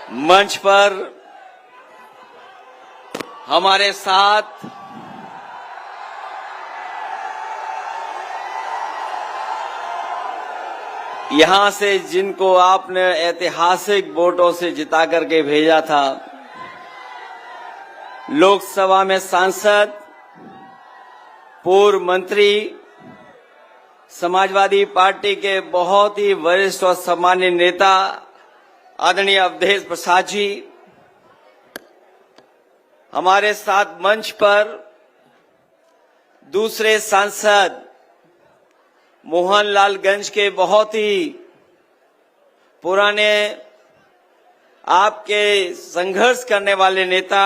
मंच पर हमारे साथ यहां से जिनको आपने ऐतिहासिक वोटों से जिता करके भेजा था, लोकसभा में सांसद, पूर्व मंत्री, समाजवादी पार्टी के बहुत ही वरिष्ठ और सम्मानित नेता आदरणीय अवधेश प्रसाद जी, हमारे साथ मंच पर दूसरे सांसद मोहनलालगंज के बहुत ही पुराने आपके संघर्ष करने वाले नेता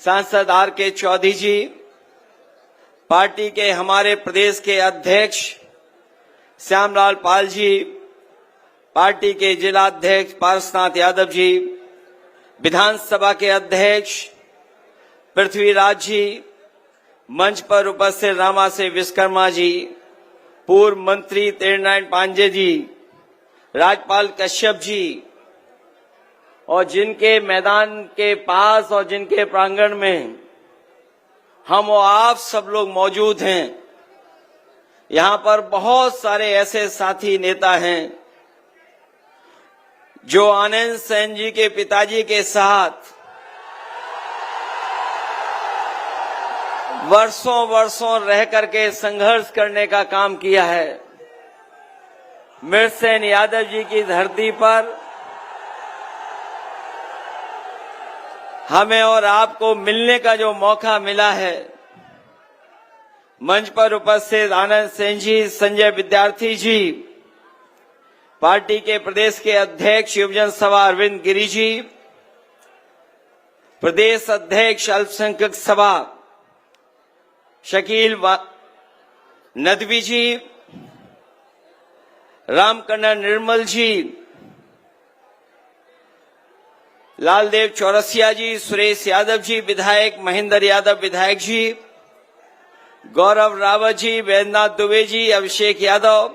सांसद R.K. चौधरी जी, पार्टी के हमारे प्रदेश के अध्यक्ष श्यामलाल पाल जी, पार्टी के जिला अध्यक्ष पारसनाथ यादव जी, विधानसभा के अध्यक्ष पृथ्वीराज जी, मंच पर उपस्थित रामा से विश्वकर्मा जी, पूर्व मंत्री तेरनारायण पांडे जी, राजपाल कश्यप जी, और जिनके मैदान के पास और जिनके प्रांगण में हम और आप सब लोग मौजूद हैं। यहां पर बहुत सारे ऐसे साथी नेता हैं जो आनंद सेन जी के पिताजी के साथ वर्षों रह करके संघर्ष करने का काम किया है। मिरसेन यादव जी की धरती पर हमें और आपको मिलने का जो मौका मिला है, मंच पर उपस्थित आनंद सेन जी, संजय विद्यार्थी जी, पार्टी के प्रदेश के अध्यक्ष युवजन सभा अरविंद गिरी जी, प्रदेश अध्यक्ष अल्पसंख्यक सभा शकील नदवी जी, रामकन्ना निर्मल जी, लालदेव चौरसिया जी, सुरेश यादव जी विधायक, महेंद्र यादव विधायक जी, गौरव रावत जी, वैद्यनाथ दुबे जी, अभिषेक यादव,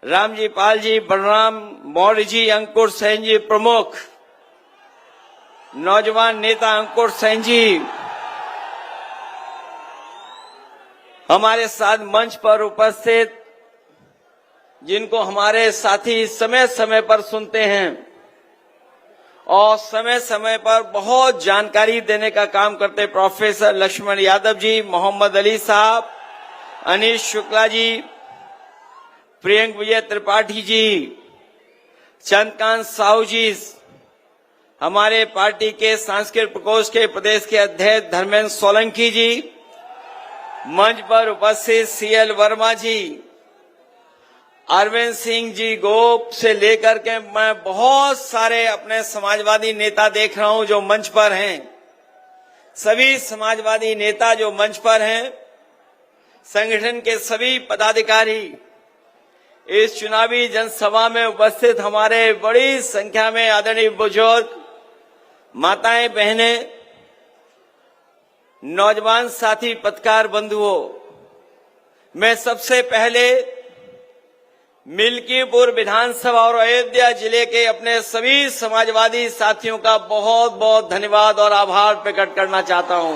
रामजी पाल जी, बलराम मौर्य जी, अंकुर सेन जी प्रमुख, नौजवान नेता अंकुर सेन जी, हमारे साथ मंच पर उपस्थित जिनको हमारे साथी समय समय पर सुनते हैं और समय समय पर बहुत जानकारी देने का काम करते, प्रोफेसर लक्ष्मण यादव जी, मोहम्मद अली साहब, अनीश शुक्ला जी, प्रियंक विजय त्रिपाठी जी, चंद्रकांत साहू जी, हमारे पार्टी के सांस्कृतिक प्रकोष्ठ के प्रदेश के अध्यक्ष धर्मेंद्र सोलंकी जी, मंच पर उपस्थित CL वर्मा जी, अरविंद सिंह जी गोप से लेकर के मैं बहुत सारे अपने समाजवादी नेता देख रहा हूं जो मंच पर हैं। सभी समाजवादी नेता जो मंच पर हैं, संगठन के सभी पदाधिकारी, इस चुनावी जनसभा में उपस्थित हमारे बड़ी संख्या में आदरणीय बुजुर्ग, माताएं, बहनें, नौजवान साथी, पत्रकार बंधुओं, मैं सबसे पहले मिल्कीपुर विधानसभा और अयोध्या जिले के अपने सभी समाजवादी साथियों का बहुत बहुत धन्यवाद और आभार प्रकट करना चाहता हूं।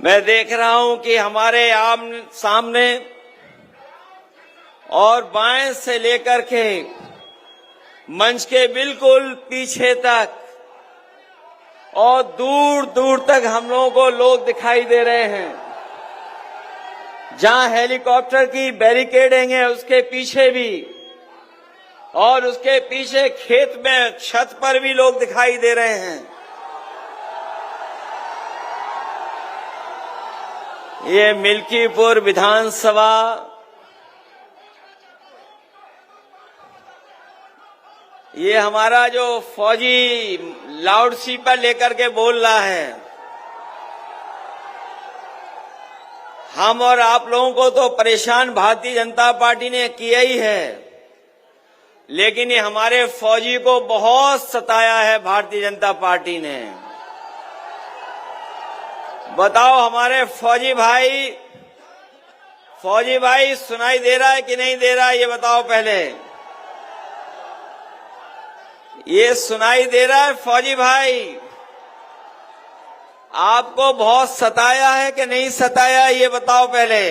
मैं देख रहा हूं कि हमारे सामने और बाएं से लेकर के मंच के बिल्कुल पीछे तक और दूर दूर तक हम लोगों को लोग दिखाई दे रहे हैं। जहां हेलीकॉप्टर की बैरिकेडिंग है उसके पीछे भी, और उसके पीछे खेत में छत पर भी लोग दिखाई दे रहे हैं। ये मिल्कीपुर विधानसभा ये हमारा जो फौजी लाउड स्पीकर लेकर के बोल रहा है, हम और आप लोगों को तो परेशान भारतीय जनता पार्टी ने किया ही है, लेकिन ये हमारे फौजी को बहुत सताया है भारतीय जनता पार्टी ने। बताओ हमारे फौजी भाई फौजी भाई सुनाई दे रहा है कि नहीं दे रहा है ये बताओ पहले। ये सुनाई दे रहा है फौजी भाई? आपको बहुत सताया है कि नहीं सताया ये बताओ पहले।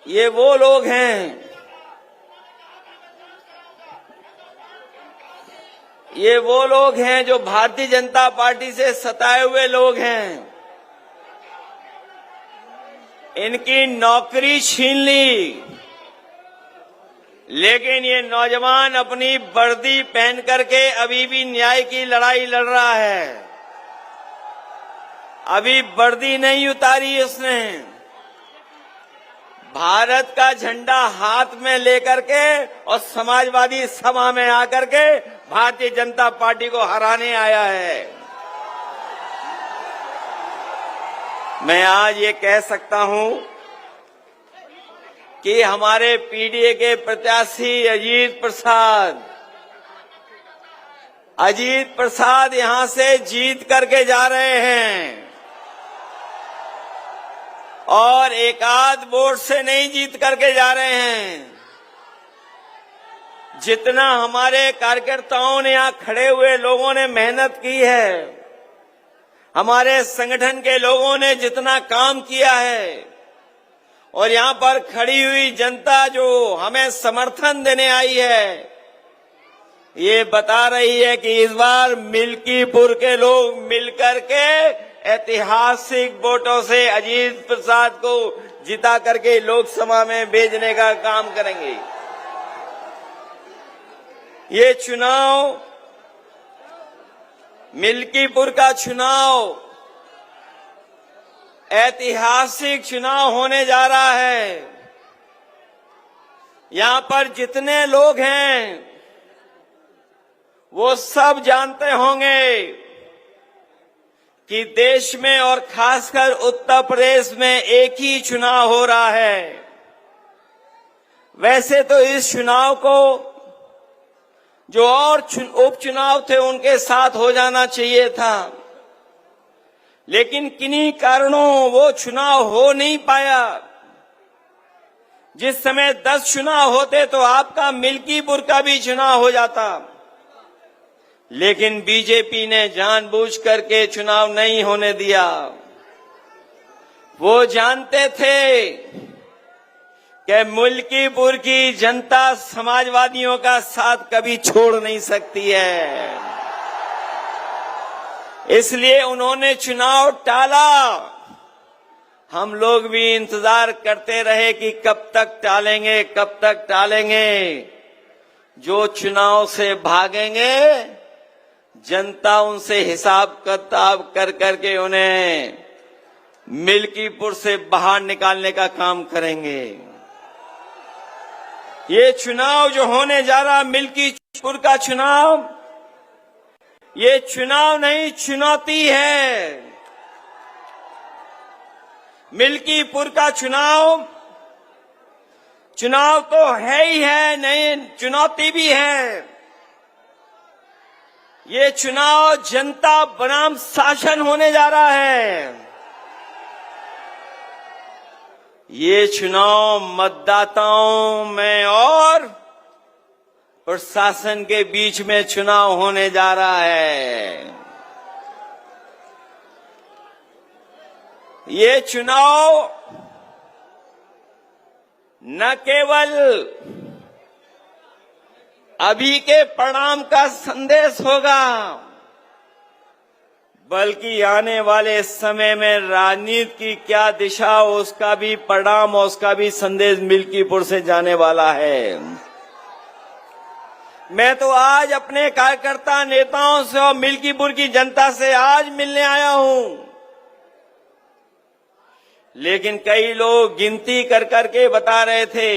ये वो लोग हैं, ये वो लोग हैं जो भारतीय जनता पार्टी से सताए हुए लोग हैं। इनकी नौकरी छीन ली, लेकिन ये नौजवान अपनी वर्दी पहन करके अभी भी न्याय की लड़ाई लड़ रहा है। अभी वर्दी नहीं उतारी उसने, भारत का झंडा हाथ में लेकर के और समाजवादी सभा में आकर के भारतीय जनता पार्टी को हराने आया है। मैं आज ये कह सकता हूं कि हमारे पीडीए के प्रत्याशी अजीत प्रसाद यहां से जीत करके जा रहे हैं और एक आध वोट से नहीं जीत करके जा रहे हैं। जितना हमारे कार्यकर्ताओं ने यहां खड़े हुए लोगों ने मेहनत की है, हमारे संगठन के लोगों ने जितना काम किया है और यहां पर खड़ी हुई जनता जो हमें समर्थन देने आई है, ये बता रही है कि इस बार मिल्कीपुर के लोग मिलकर के ऐतिहासिक वोटों से अजीत प्रसाद को जिता करके लोकसभा में भेजने का काम करेंगे। ये चुनाव, मिल्कीपुर का चुनाव ऐतिहासिक चुनाव होने जा रहा है। यहां पर जितने लोग हैं वो सब जानते होंगे कि देश में और खासकर उत्तर प्रदेश में एक ही चुनाव हो रहा है। वैसे तो इस चुनाव को जो और उपचुनाव थे उनके साथ हो जाना चाहिए था, लेकिन किन्हीं कारणों वो चुनाव हो नहीं पाया। जिस समय 10 चुनाव होते तो आपका मिल्कीपुर का भी चुनाव हो जाता, लेकिन बीजेपी ने जानबूझ करके चुनाव नहीं होने दिया। वो जानते थे कि मिल्कीपुर की जनता समाजवादियों का साथ कभी छोड़ नहीं सकती है, इसलिए उन्होंने चुनाव टाला। हम लोग भी इंतजार करते रहे कि कब तक टालेंगे, कब तक टालेंगे। जो चुनाव से भागेंगे जनता उनसे हिसाब किताब कर करके उन्हें मिल्कीपुर से बाहर निकालने का काम करेंगे। ये चुनाव जो होने जा रहा मिल्कीपुर का चुनाव, ये चुनाव नहीं चुनौती है। मिल्कीपुर का चुनाव तो है ही है, नहीं चुनौती भी है। ये चुनाव जनता बनाम शासन होने जा रहा है। ये चुनाव मतदाताओं में और प्रशासन के बीच में चुनाव होने जा रहा है। ये चुनाव न केवल अभी के परिणाम का संदेश होगा, बल्कि आने वाले समय में राजनीति की क्या दिशा उसका भी परिणाम और उसका भी संदेश मिल्कीपुर से जाने वाला है। मैं तो आज अपने कार्यकर्ता नेताओं से और मिल्कीपुर की जनता से आज मिलने आया हूं, लेकिन कई लोग गिनती कर करके बता रहे थे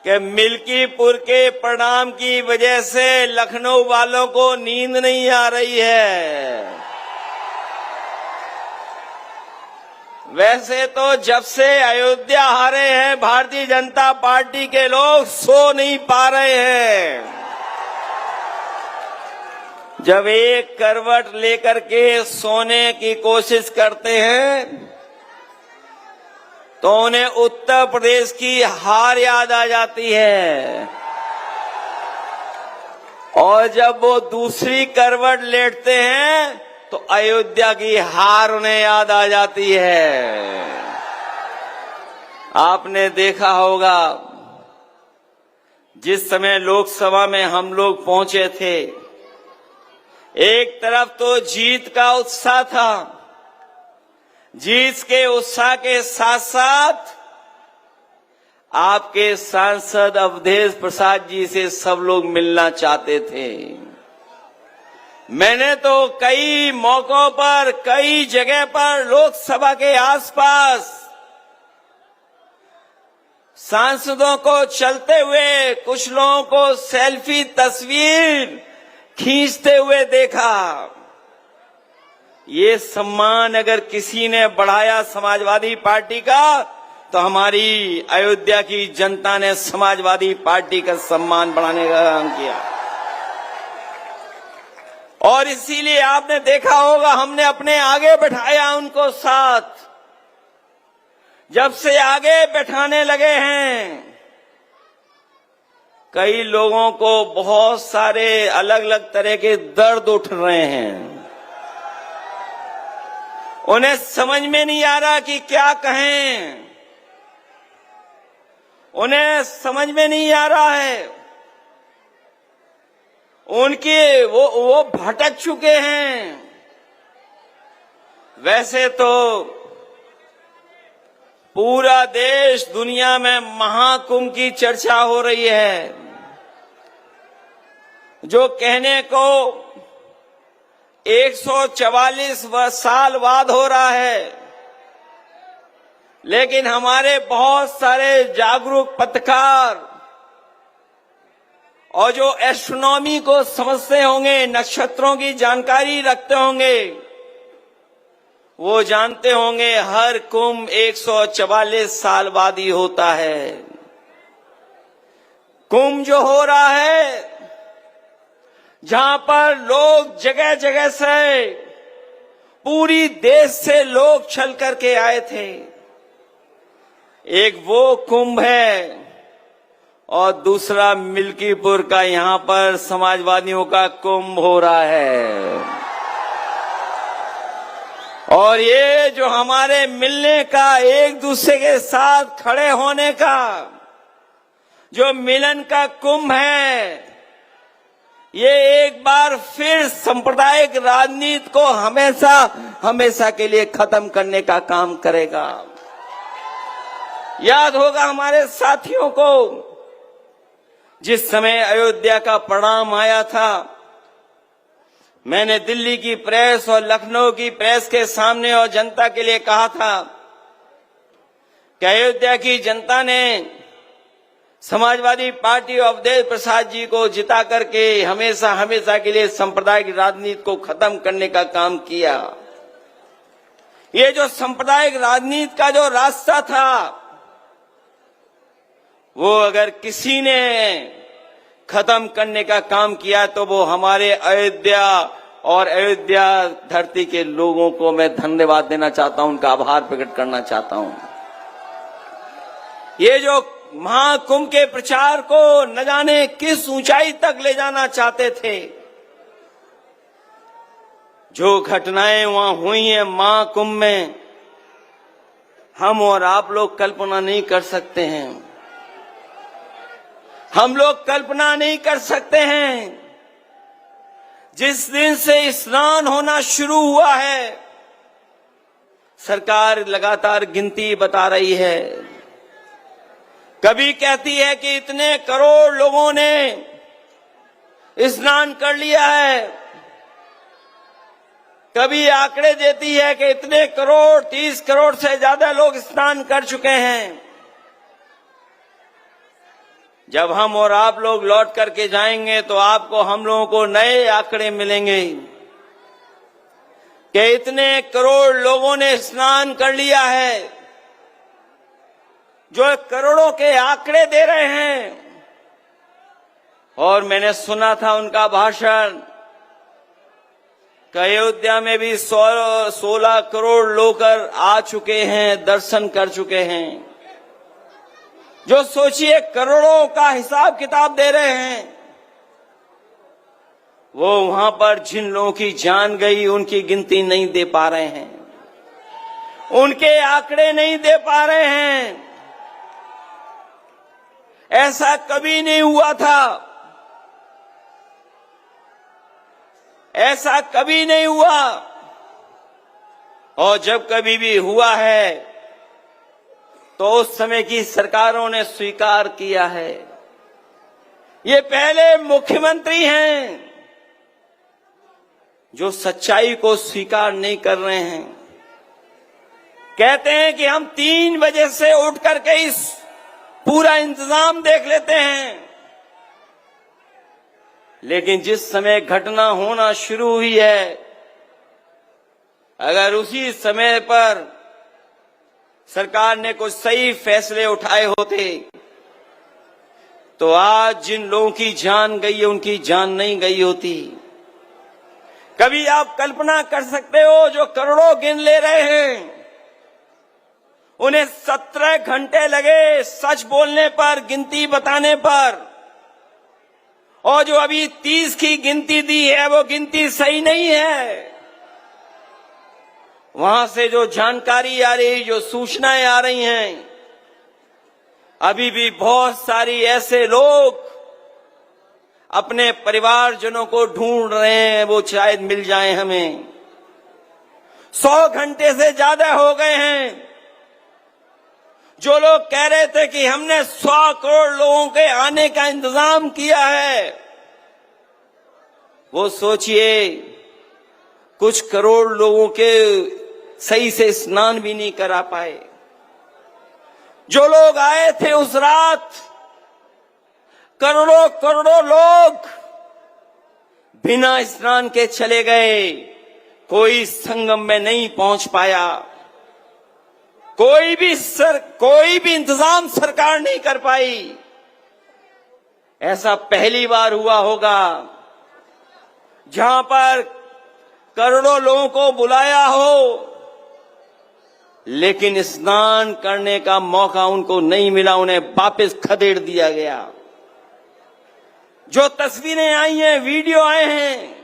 कि मिल्कीपुर के परिणाम की वजह से लखनऊ वालों को नींद नहीं आ रही है। वैसे तो जब से अयोध्या हारे हैं भारतीय जनता पार्टी के लोग सो नहीं पा रहे हैं। जब एक करवट लेकर के सोने की कोशिश करते हैं तो उन्हें उत्तर प्रदेश की हार याद आ जाती है, और जब वो दूसरी करवट लेटते हैं तो अयोध्या की हार उन्हें याद आ जाती है। आपने देखा होगा जिस समय लोकसभा में हम लोग पहुंचे थे, एक तरफ तो जीत का उत्साह था, जीत के उत्साह के साथ साथ आपके सांसद अवधेश प्रसाद जी से सब लोग मिलना चाहते थे। मैंने तो कई मौकों पर, कई जगह पर लोकसभा के आसपास सांसदों को चलते हुए, कुछ लोगों को सेल्फी तस्वीर खींचते हुए देखा। ये सम्मान अगर किसी ने बढ़ाया समाजवादी पार्टी का, तो हमारी अयोध्या की जनता ने समाजवादी पार्टी का सम्मान बढ़ाने का काम किया। और इसीलिए आपने देखा होगा हमने अपने आगे बैठाया उनको साथ। जब से आगे बैठाने लगे हैं, कई लोगों को बहुत सारे अलग अलग तरह के दर्द उठ रहे हैं। उन्हें समझ में नहीं आ रहा कि क्या कहें, उन्हें समझ में नहीं आ रहा है। उनके वो भटक चुके हैं। वैसे तो पूरा देश, दुनिया में महाकुंभ की चर्चा हो रही है, जो कहने को 144 साल बाद हो रहा है, लेकिन हमारे बहुत सारे जागरूक पत्रकार और जो एस्ट्रोनॉमी को समझते होंगे, नक्षत्रों की जानकारी रखते होंगे, वो जानते होंगे हर कुंभ 144 साल बाद ही होता है। कुंभ जो हो रहा है, जहां पर लोग जगह जगह से, पूरी देश से लोग चल करके आए थे, एक वो कुंभ है और दूसरा मिल्कीपुर का यहां पर समाजवादियों का कुंभ हो रहा है। और ये जो हमारे मिलने का, एक दूसरे के साथ खड़े होने का जो मिलन का कुंभ है, ये एक बार फिर सांप्रदायिक राजनीति को हमेशा हमेशा के लिए खत्म करने का काम करेगा। याद होगा हमारे साथियों को, जिस समय अयोध्या का परिणाम आया था, मैंने दिल्ली की प्रेस और लखनऊ की प्रेस के सामने और जनता के लिए कहा था कि अयोध्या की जनता ने समाजवादी पार्टी और अवधेश प्रसाद जी को जिता करके हमेशा हमेशा के लिए सांप्रदायिक राजनीति को खत्म करने का काम किया। ये जो सांप्रदायिक राजनीति का जो रास्ता था, वो अगर किसी ने खत्म करने का काम किया तो वो हमारे अयोध्या और अयोध्या धरती के लोगों को मैं धन्यवाद देना चाहता हूं, उनका आभार प्रकट करना चाहता हूं। ये जो महाकुंभ के प्रचार को न जाने किस ऊंचाई तक ले जाना चाहते थे, जो घटनाएं वहां हुई हैं महाकुंभ में, हम और आप लोग कल्पना नहीं कर सकते हैं। हम लोग कल्पना नहीं कर सकते हैं। जिस दिन से स्नान होना शुरू हुआ है, सरकार लगातार गिनती बता रही है। कभी कहती है कि इतने करोड़ लोगों ने स्नान कर लिया है, कभी आंकड़े देती है कि इतने करोड़, 30 करोड़ से ज्यादा लोग स्नान कर चुके हैं। जब हम और आप लोग लौट करके जाएंगे तो आपको, हम लोगों को नए आंकड़े मिलेंगे कि इतने करोड़ लोगों ने स्नान कर लिया है। जो करोड़ों के आंकड़े दे रहे हैं, और मैंने सुना था उनका भाषण अयोध्या में भी 16 करोड़ लोग आ चुके हैं, दर्शन कर चुके हैं। जो सोचिए करोड़ों का हिसाब किताब दे रहे हैं, वो वहां पर जिन लोगों की जान गई उनकी गिनती नहीं दे पा रहे हैं, उनके आंकड़े नहीं दे पा रहे हैं। ऐसा कभी नहीं हुआ था, ऐसा कभी नहीं हुआ। और जब कभी भी हुआ है तो उस समय की सरकारों ने स्वीकार किया है। ये पहले मुख्यमंत्री हैं जो सच्चाई को स्वीकार नहीं कर रहे हैं। कहते हैं कि हम 3 बजे से उठ करके इस पूरा इंतजाम देख लेते हैं, लेकिन जिस समय घटना होना शुरू हुई है, अगर उसी समय पर सरकार ने कुछ सही फैसले उठाए होते तो आज जिन लोगों की जान गई है उनकी जान नहीं गई होती। कभी आप कल्पना कर सकते हो, जो करोड़ों गिन ले रहे हैं उन्हें 17 घंटे लगे सच बोलने पर, गिनती बताने पर, और जो अभी 30 की गिनती दी है वो गिनती सही नहीं है। वहां से जो जानकारी आ रही, जो सूचनाएं आ रही हैं, अभी भी बहुत सारी ऐसे लोग अपने परिवारजनों को ढूंढ रहे हैं, वो शायद मिल जाए हमें। 100 घंटे से ज्यादा हो गए हैं। जो लोग कह रहे थे कि हमने 100 करोड़ लोगों के आने का इंतजाम किया है, वो सोचिए कुछ करोड़ लोगों के सही से स्नान भी नहीं करा पाए। जो लोग आए थे उस रात, करोड़ों करोड़ों लोग बिना स्नान के चले गए। कोई संगम में नहीं पहुंच पाया। कोई भी इंतजाम सरकार नहीं कर पाई। ऐसा पहली बार हुआ होगा जहां पर करोड़ों लोगों को बुलाया हो, लेकिन स्नान करने का मौका उनको नहीं मिला, उन्हें वापस खदेड़ दिया गया। जो तस्वीरें आई हैं, वीडियो आए हैं,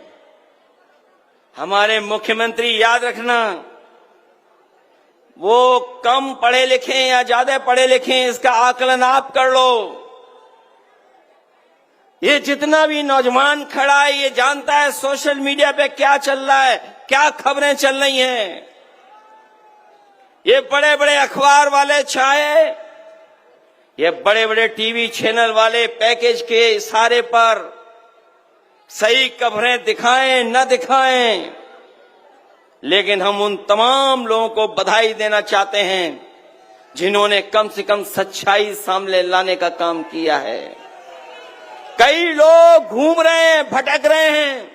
हमारे मुख्यमंत्री याद रखना, वो कम पढ़े लिखे या ज्यादा पढ़े लिखे इसका आकलन आप कर लो। ये जितना भी नौजवान खड़ा है ये जानता है सोशल मीडिया पे क्या चल रहा है, क्या खबरें चल रही हैं। ये बड़े बड़े अखबार वाले चाहे ये बड़े बड़े टीवी चैनल वाले पैकेज के इशारे पर सही खबरें दिखाएं न दिखाएं, लेकिन हम उन तमाम लोगों को बधाई देना चाहते हैं जिन्होंने कम से कम सच्चाई सामने लाने का काम किया है। कई लोग घूम रहे हैं, भटक रहे हैं।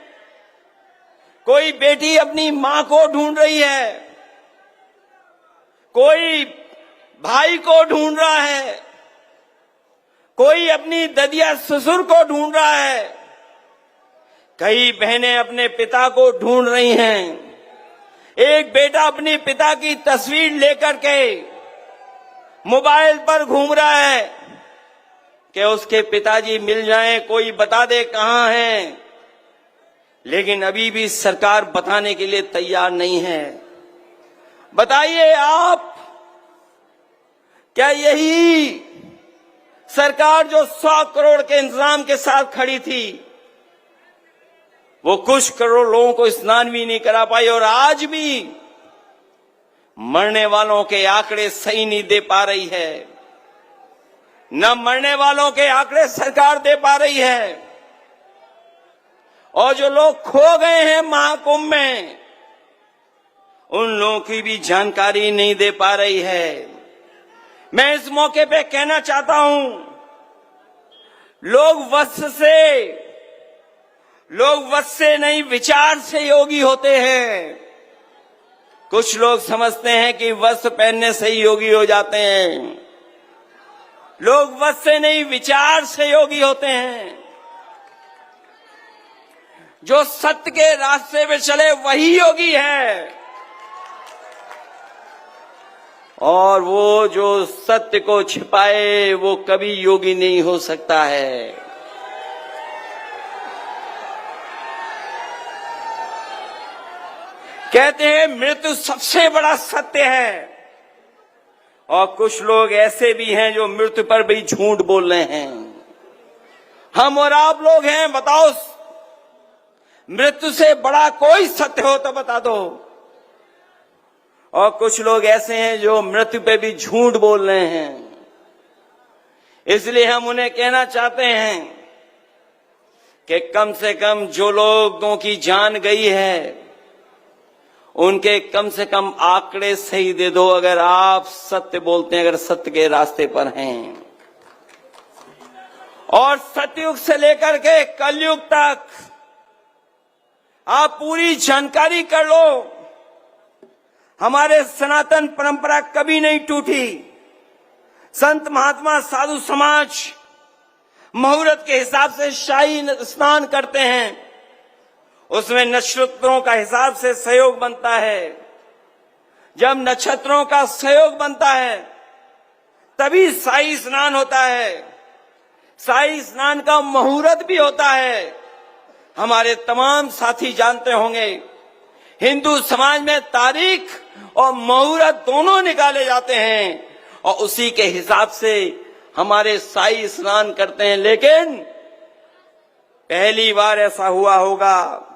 कोई बेटी अपनी मां को ढूंढ रही है, कोई भाई को ढूंढ रहा है, कोई अपनी ददिया ससुर को ढूंढ रहा है, कई बहनें अपने पिता को ढूंढ रही हैं। एक बेटा अपने पिता की तस्वीर लेकर के मोबाइल पर घूम रहा है कि उसके पिताजी मिल जाएं, कोई बता दे कहां हैं, लेकिन अभी भी सरकार बताने के लिए तैयार नहीं है। बताइए आप, क्या यही सरकार जो 100 करोड़ के इंतजाम के साथ खड़ी थी, वो कुछ करोड़ लोगों को स्नान भी नहीं करा पाई, और आज भी मरने वालों के आंकड़े सही नहीं दे पा रही है। न मरने वालों के आंकड़े सरकार दे पा रही है, और जो लोग खो गए हैं महाकुंभ में, उन लोगों की भी जानकारी नहीं दे पा रही है। मैं इस मौके पे कहना चाहता हूं, लोग वश से नहीं विचार से योगी होते हैं। कुछ लोग समझते हैं कि वस्त्र पहनने से ही योगी हो जाते हैं। लोग वस्त्र से नहीं विचार से योगी होते हैं। जो सत्य के रास्ते पे चले वही योगी है, और वो जो सत्य को छिपाए वो कभी योगी नहीं हो सकता है। कहते हैं मृत्यु सबसे बड़ा सत्य है, और कुछ लोग ऐसे भी हैं जो मृत्यु पर भी झूठ बोल रहे हैं। हम और आप लोग हैं, बताओ मृत्यु से बड़ा कोई सत्य हो तो बता दो। और कुछ लोग ऐसे हैं जो मृत्यु पे भी झूठ बोल रहे हैं। इसलिए हम उन्हें कहना चाहते हैं कि कम से कम जो लोगों की जान गई है उनके कम से कम आंकड़े सही दे दो, अगर आप सत्य बोलते हैं, अगर सत्य के रास्ते पर हैं। और सतयुग से लेकर के कलयुग तक आप पूरी जानकारी कर लो, हमारे सनातन परंपरा कभी नहीं टूटी। संत महात्मा साधु समाज मुहूर्त के हिसाब से शाही स्नान करते हैं, उसमें नक्षत्रों का हिसाब से सहयोग बनता है। जब नक्षत्रों का सहयोग बनता है तभी शाही स्नान होता है। शाही स्नान का मुहूर्त भी होता है। हमारे तमाम साथी जानते होंगे, हिंदू समाज में तारीख और मुहूर्त दोनों निकाले जाते हैं, और उसी के हिसाब से हमारे शाही स्नान करते हैं। लेकिन पहली बार ऐसा हुआ होगा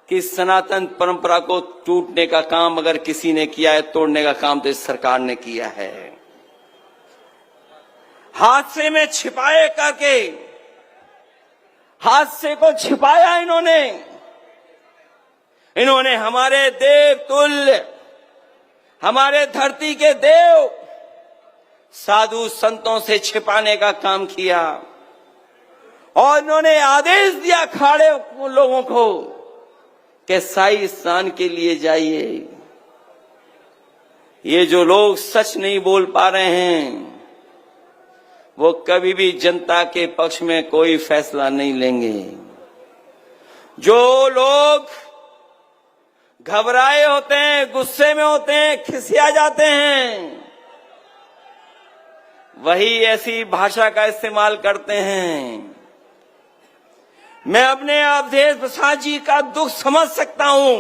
कि सनातन परंपरा को टूटने का काम अगर किसी ने किया है, तोड़ने का काम तो इस सरकार ने किया है। हादसे में छिपाए करके हादसे को छिपाया इन्होंने हमारे देव तुल्य, हमारे धरती के देव साधु संतों से छिपाने का काम किया, और इन्होंने आदेश दिया खाड़े लोगों को कि शाही स्नान के लिए जाइए। ये जो लोग सच नहीं बोल पा रहे हैं वो कभी भी जनता के पक्ष में कोई फैसला नहीं लेंगे। जो लोग घबराए होते हैं, गुस्से में होते हैं, खिसिया जाते हैं, वही ऐसी भाषा का इस्तेमाल करते हैं। मैं अपने अवधेश प्रसाद जी का दुख समझ सकता हूं।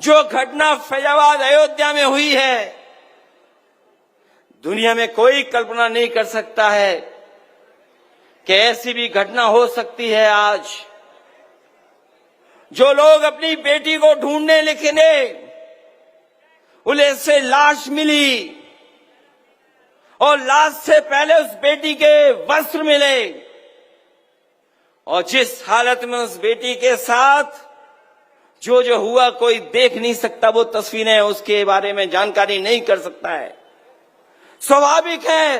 जो घटना फैजाबाद अयोध्या में हुई है, दुनिया में कोई कल्पना नहीं कर सकता है कि ऐसी भी घटना हो सकती है। आज जो लोग अपनी बेटी को ढूंढने निकले, उन्हें से लाश मिली, और लाश से पहले उस बेटी के वस्त्र मिले, और जिस हालत में उस बेटी के साथ जो हुआ कोई देख नहीं सकता, वो तस्वीरें उसके बारे में जानकारी नहीं कर सकता है। स्वाभाविक है,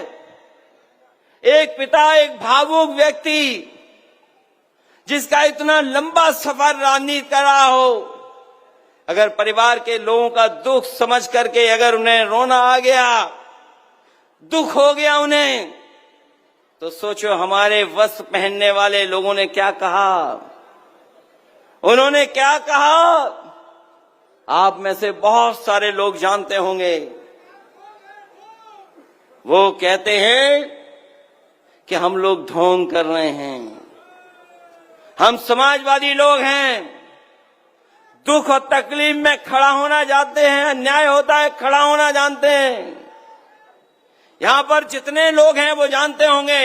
एक पिता, एक भावुक व्यक्ति जिसका इतना लंबा सफर राजनीति कर रहा हो, अगर परिवार के लोगों का दुख समझ करके अगर उन्हें रोना आ गया, दुख हो गया उन्हें, तो सोचो हमारे वस्त्र पहनने वाले लोगों ने क्या कहा। उन्होंने क्या कहा, आप में से बहुत सारे लोग जानते होंगे। वो कहते हैं कि हम लोग ढोंग कर रहे हैं, हम समाजवादी लोग हैं, दुख और तकलीफ में खड़ा होना जानते हैं, अन्याय होता है खड़ा होना जानते हैं। यहां पर जितने लोग हैं वो जानते होंगे,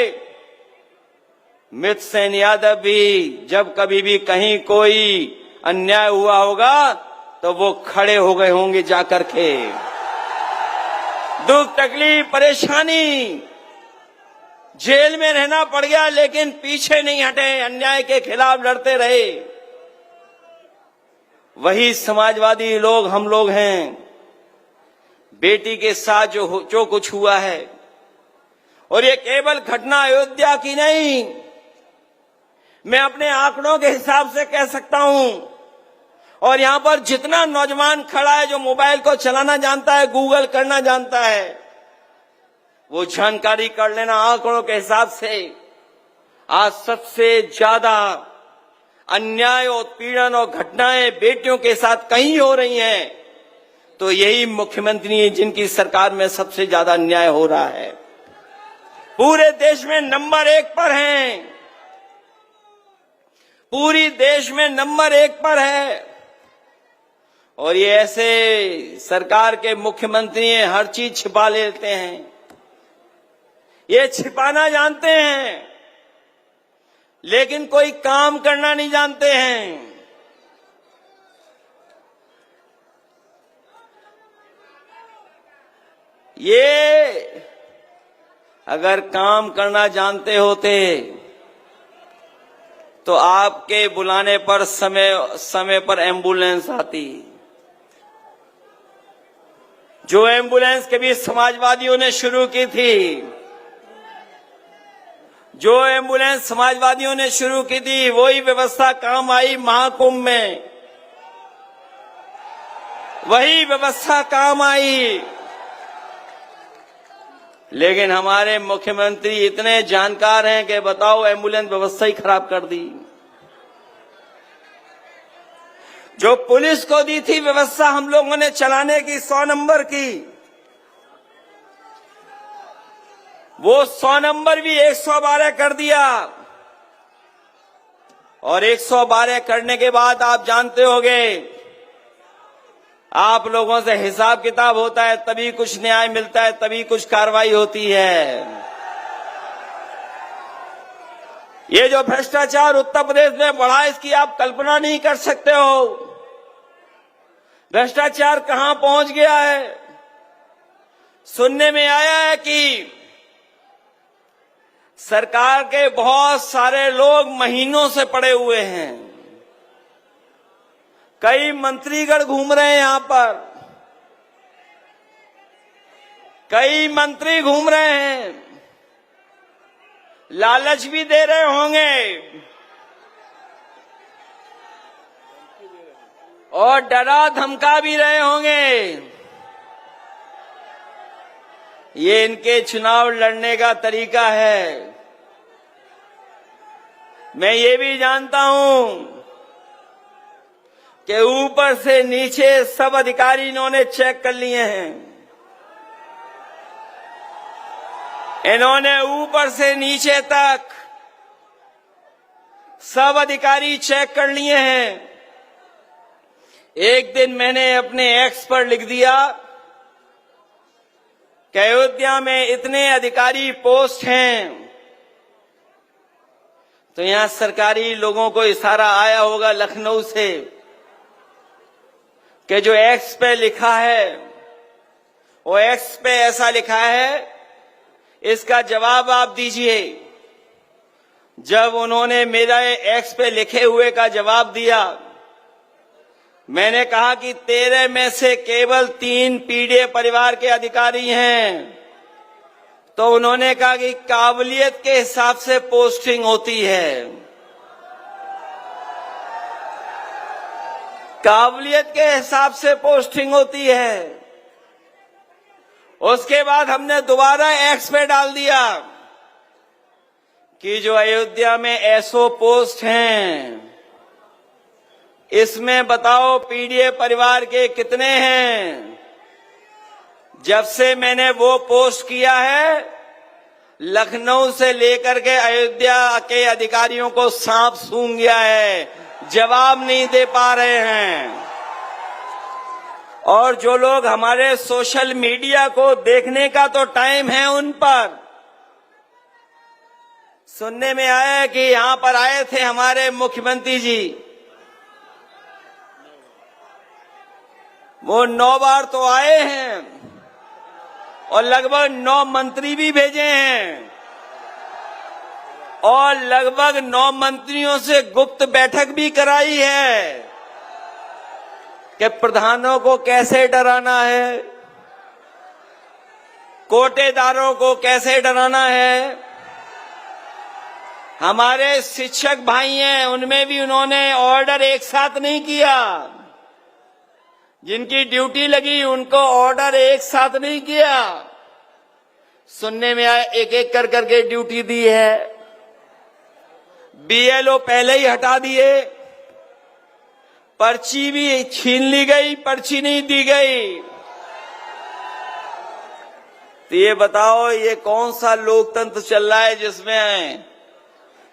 मृत सेन यादव भी जब कभी भी कहीं कोई अन्याय हुआ होगा तो वो खड़े हो गए होंगे जाकर के। दुख तकलीफ परेशानी, जेल में रहना पड़ गया लेकिन पीछे नहीं हटे, अन्याय के खिलाफ लड़ते रहे। वही समाजवादी लोग हम लोग हैं। बेटी के साथ जो कुछ हुआ है, और ये केवल घटना अयोध्या की नहीं, मैं अपने आंकड़ों के हिसाब से कह सकता हूं, और यहां पर जितना नौजवान खड़ा है जो मोबाइल को चलाना जानता है, गूगल करना जानता है, वो जानकारी कर लेना आंकड़ों के हिसाब से आज सबसे ज्यादा अन्याय, उत्पीड़न और घटनाएं बेटियों के साथ कहीं हो रही हैं, तो यही मुख्यमंत्री हैं जिनकी सरकार में सबसे ज्यादा अन्याय हो रहा है। पूरे देश में नंबर 1 पर हैं, पूरी देश में नंबर 1 पर है। और ये ऐसे सरकार के मुख्यमंत्री हैं, हर चीज छिपा लेते हैं, ये छिपाना जानते हैं, लेकिन कोई काम करना नहीं जानते हैं। ये अगर काम करना जानते होते तो आपके बुलाने पर समय पर एम्बुलेंस आती। जो एम्बुलेंस कभी समाजवादियों ने शुरू की थी, जो एम्बुलेंस समाजवादियों ने शुरू की थी, वही व्यवस्था काम आई महाकुंभ में, वही व्यवस्था काम आई। लेकिन हमारे मुख्यमंत्री इतने जानकार हैं कि बताओ, एम्बुलेंस व्यवस्था ही खराब कर दी। जो पुलिस को दी थी व्यवस्था हम लोगों ने चलाने की 100 नंबर की, वो 100 नंबर भी 112 कर दिया। और 112 करने के बाद आप जानते होंगे, आप लोगों से हिसाब किताब होता है, तभी कुछ न्याय मिलता है, तभी कुछ कार्रवाई होती है। ये जो भ्रष्टाचार उत्तर प्रदेश में बढ़ा, इसकी आप कल्पना नहीं कर सकते हो। भ्रष्टाचार कहां पहुंच गया है। सुनने में आया है कि सरकार के बहुत सारे लोग महीनों से पड़े हुए हैं, कई मंत्रीगण घूम रहे हैं यहां पर, कई मंत्री घूम रहे हैं, लालच भी दे रहे होंगे और डरा धमका भी रहे होंगे। ये इनके चुनाव लड़ने का तरीका है। मैं ये भी जानता हूं कि ऊपर से नीचे सब अधिकारी इन्होंने चेक कर लिए हैं। इन्होंने ऊपर से नीचे तक सब अधिकारी चेक कर लिए हैं। एक दिन मैंने अपने एक्स पर लिख दिया कि अयोध्या में इतने अधिकारी पोस्ट हैं, तो यहां सरकारी लोगों को इशारा आया होगा लखनऊ से कि जो एक्स पे लिखा है, वो एक्स पे ऐसा लिखा है, इसका जवाब आप दीजिए। जब उन्होंने मेरा एक्स पे लिखे हुए का जवाब दिया, मैंने कहा कि 13 में से केवल 3 पीड़ित परिवार के अधिकारी हैं, तो उन्होंने कहा कि काबिलियत के हिसाब से पोस्टिंग होती है। काबिलियत के हिसाब से पोस्टिंग होती है। उसके बाद हमने दोबारा एक्स पे डाल दिया कि जो अयोध्या में एसओ पोस्ट हैं, इसमें बताओ पीड़ित परिवार के कितने हैं। जब से मैंने वो पोस्ट किया है, लखनऊ से लेकर के अयोध्या के अधिकारियों को सांप सूंघ गया है, जवाब नहीं दे पा रहे हैं। और जो लोग हमारे सोशल मीडिया को देखने का तो टाइम है उन पर, सुनने में आया है कि यहां पर आए थे हमारे मुख्यमंत्री जी, वो 9 बार तो आए हैं और लगभग 9 मंत्री भी भेजे हैं और लगभग 9 मंत्रियों से गुप्त बैठक भी कराई है कि प्रधानों को कैसे डराना है, कोटेदारों को कैसे डराना है। हमारे शिक्षक भाई हैं, उनमें भी उन्होंने ऑर्डर एक साथ नहीं किया। जिनकी ड्यूटी लगी उनको ऑर्डर एक साथ नहीं किया। सुनने में आया एक एक कर करके ड्यूटी दी है। बीएलओ पहले ही हटा दिए, पर्ची भी छीन ली गई, पर्ची नहीं दी गई। तो ये बताओ, ये कौन सा लोकतंत्र चल रहा है जिसमें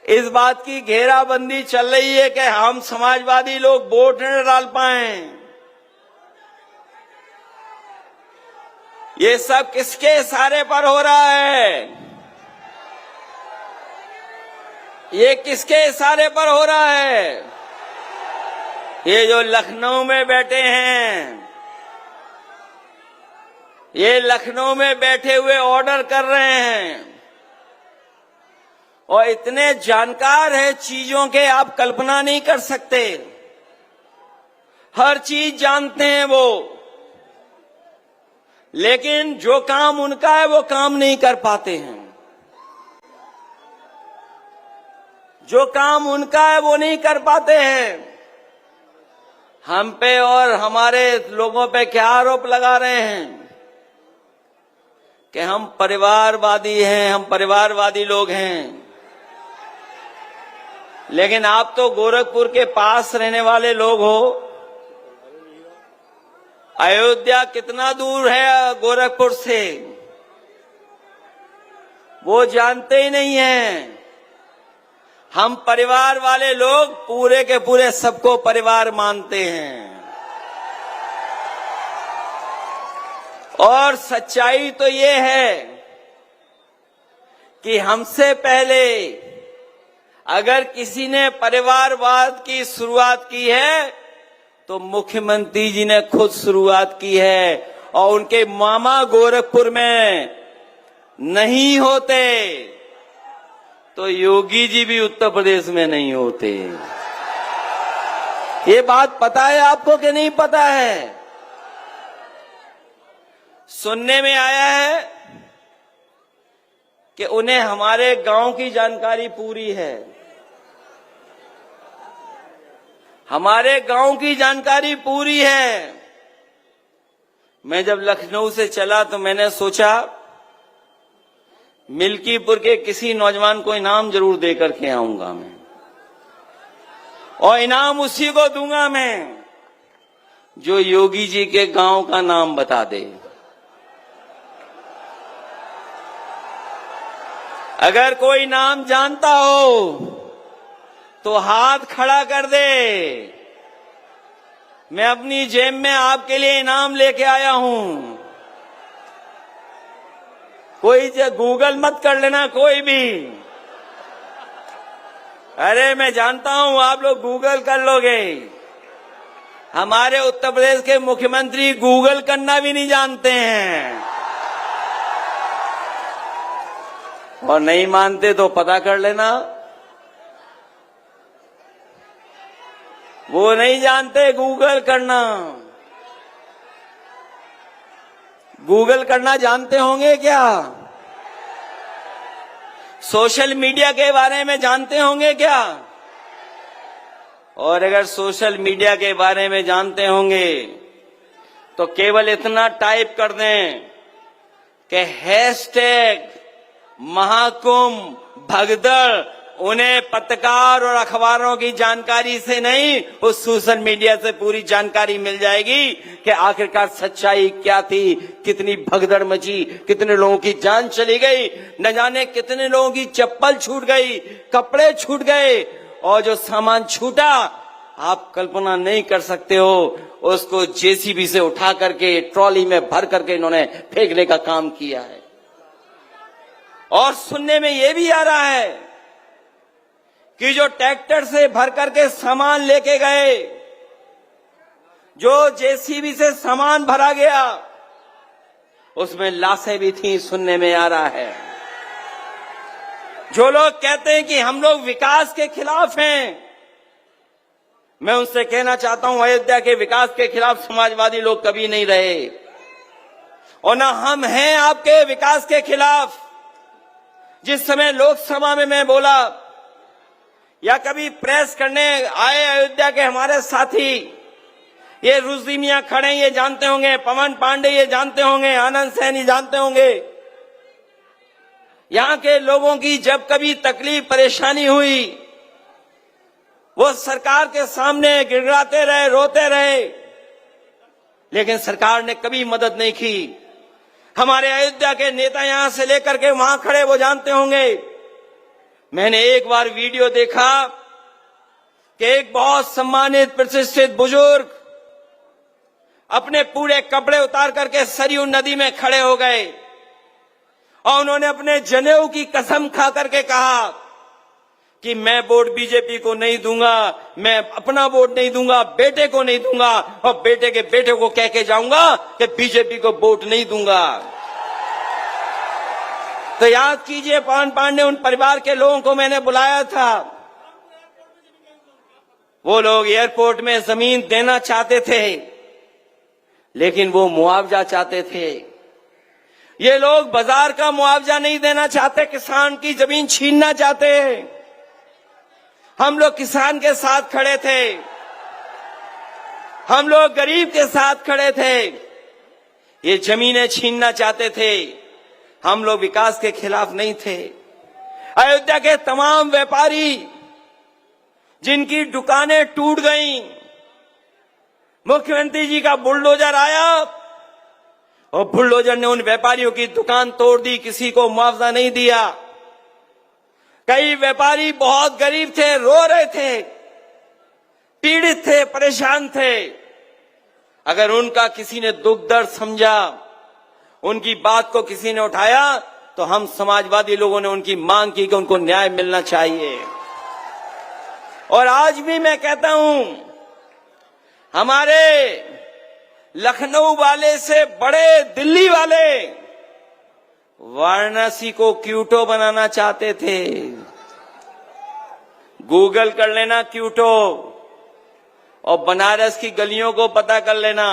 इस बात की घेराबंदी चल रही है कि हम समाजवादी लोग वोट न डाल पाए? ये सब किसके इशारे पर हो रहा है? ये किसके इशारे पर हो रहा है? ये जो लखनऊ में बैठे हैं, ये लखनऊ में बैठे हुए ऑर्डर कर रहे हैं और इतने जानकार हैं चीजों के, आप कल्पना नहीं कर सकते। हर चीज जानते हैं वो, लेकिन जो काम उनका है वो काम नहीं कर पाते हैं। जो काम उनका है वो नहीं कर पाते हैं। हम पे और हमारे लोगों पे क्या आरोप लगा रहे हैं कि हम परिवारवादी हैं, हम परिवारवादी लोग हैं। लेकिन आप तो गोरखपुर के पास रहने वाले लोग हो। अयोध्या कितना दूर है गोरखपुर से, वो जानते ही नहीं हैं। हम परिवार वाले लोग पूरे के पूरे सबको परिवार मानते हैं। और सच्चाई तो ये है कि हमसे पहले अगर किसी ने परिवारवाद की शुरुआत की है तो मुख्यमंत्री जी ने खुद शुरुआत की है। और उनके मामा गोरखपुर में नहीं होते तो योगी जी भी उत्तर प्रदेश में नहीं होते। ये बात पता है आपको कि नहीं पता है? सुनने में आया है कि उन्हें हमारे गांव की जानकारी पूरी है। हमारे गांव की जानकारी पूरी है। मैं जब लखनऊ से चला तो मैंने सोचा मिल्कीपुर के किसी नौजवान को इनाम जरूर देकर के आऊंगा मैं, और इनाम उसी को दूंगा मैं जो योगी जी के गांव का नाम बता दे। अगर कोई नाम जानता हो तो हाथ खड़ा कर दे। मैं अपनी जेब में आपके लिए इनाम लेके आया हूं। कोई गूगल मत कर लेना कोई भी। अरे मैं जानता हूं आप लोग गूगल कर लोगे। हमारे उत्तर प्रदेश के मुख्यमंत्री गूगल करना भी नहीं जानते हैं। और नहीं मानते तो पता कर लेना। वो नहीं जानते गूगल करना। गूगल करना जानते होंगे क्या? सोशल मीडिया के बारे में जानते होंगे क्या? और अगर सोशल मीडिया के बारे में जानते होंगे तो केवल इतना टाइप कर दें कि हैशटैग महाकुंभ भगदड़। उन्हें पत्रकार और अखबारों की जानकारी से नहीं, उस सोशल मीडिया से पूरी जानकारी मिल जाएगी कि आखिरकार सच्चाई क्या थी, कितनी भगदड़ मची, कितने लोगों की जान चली गई, न जाने कितने लोगों की चप्पल छूट गई, कपड़े छूट गए, और जो सामान छूटा आप कल्पना नहीं कर सकते हो। उसको जेसीबी से उठा करके ट्रॉली में भर करके इन्होंने फेंकने का काम किया है। और सुनने में यह भी आ रहा है कि जो ट्रैक्टर से भर करके सामान लेके गए, जो जेसीबी से सामान भरा गया, उसमें लाशें भी थी, सुनने में आ रहा है। जो लोग कहते हैं कि हम लोग विकास के खिलाफ हैं, मैं उनसे कहना चाहता हूं अयोध्या के विकास के खिलाफ समाजवादी लोग कभी नहीं रहे, और ना हम हैं आपके विकास के खिलाफ। जिस समय लोकसभा में मैं बोला या कभी प्रेस करने आए अयोध्या के हमारे साथी, ये रुचि मियां खड़े ये जानते होंगे, पवन पांडे ये जानते होंगे, आनंद सैनी जानते होंगे, यहां के लोगों की जब कभी तकलीफ परेशानी हुई वो सरकार के सामने गिड़गिड़ाते रहे, रोते रहे, लेकिन सरकार ने कभी मदद नहीं की। हमारे अयोध्या के नेता यहां से लेकर के वहां खड़े, वो जानते होंगे। मैंने एक बार वीडियो देखा कि एक बहुत सम्मानित प्रतिष्ठित बुजुर्ग अपने पूरे कपड़े उतार करके सरयू नदी में खड़े हो गए और उन्होंने अपने जनेऊ की कसम खा करके कहा कि मैं वोट बीजेपी को नहीं दूंगा, मैं अपना वोट नहीं दूंगा, बेटे को नहीं दूंगा, और बेटे के बेटे को कह के जाऊंगा कि बीजेपी को वोट नहीं दूंगा। तो याद कीजिए, पवन पांडे उन परिवार के लोगों को मैंने बुलाया था। वो लोग एयरपोर्ट में जमीन देना चाहते थे, लेकिन वो मुआवजा चाहते थे। ये लोग बाजार का मुआवजा नहीं देना चाहते, किसान की जमीन छीनना चाहते हैं। हम लोग किसान के साथ खड़े थे, हम लोग गरीब के साथ खड़े थे। ये जमीनें छीनना चाहते थे, हम लोग विकास के खिलाफ नहीं थे। अयोध्या के तमाम व्यापारी जिनकी दुकानें टूट गईं, मुख्यमंत्री जी का बुलडोजर आया और बुलडोजर ने उन व्यापारियों की दुकान तोड़ दी, किसी को मुआवजा नहीं दिया। कई व्यापारी बहुत गरीब थे, रो रहे थे, पीड़ित थे, परेशान थे। अगर उनका किसी ने दुख दर्द समझा, उनकी बात को किसी ने उठाया, तो हम समाजवादी लोगों ने उनकी मांग की कि उनको न्याय मिलना चाहिए। और आज भी मैं कहता हूं, हमारे लखनऊ वाले से बड़े दिल्ली वाले वाराणसी को क्यूटो बनाना चाहते थे। गूगल कर लेना क्यूटो, और बनारस की गलियों को पता कर लेना।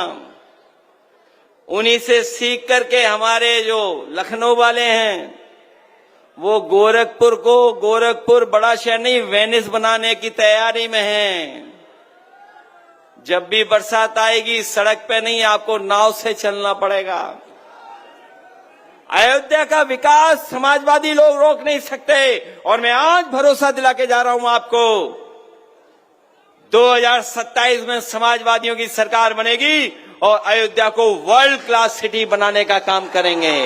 उन्हीं से सीख करके हमारे जो लखनऊ वाले हैं, वो गोरखपुर बड़ा शहर नहीं, वेनिस बनाने की तैयारी में हैं। जब भी बरसात आएगी, सड़क पे नहीं, आपको नाव से चलना पड़ेगा। अयोध्या का विकास समाजवादी लोग रोक नहीं सकते। और मैं आज भरोसा दिला के जा रहा हूं आपको, 2027 में समाजवादियों की सरकार बनेगी और अयोध्या को वर्ल्ड क्लास सिटी बनाने का काम करेंगे।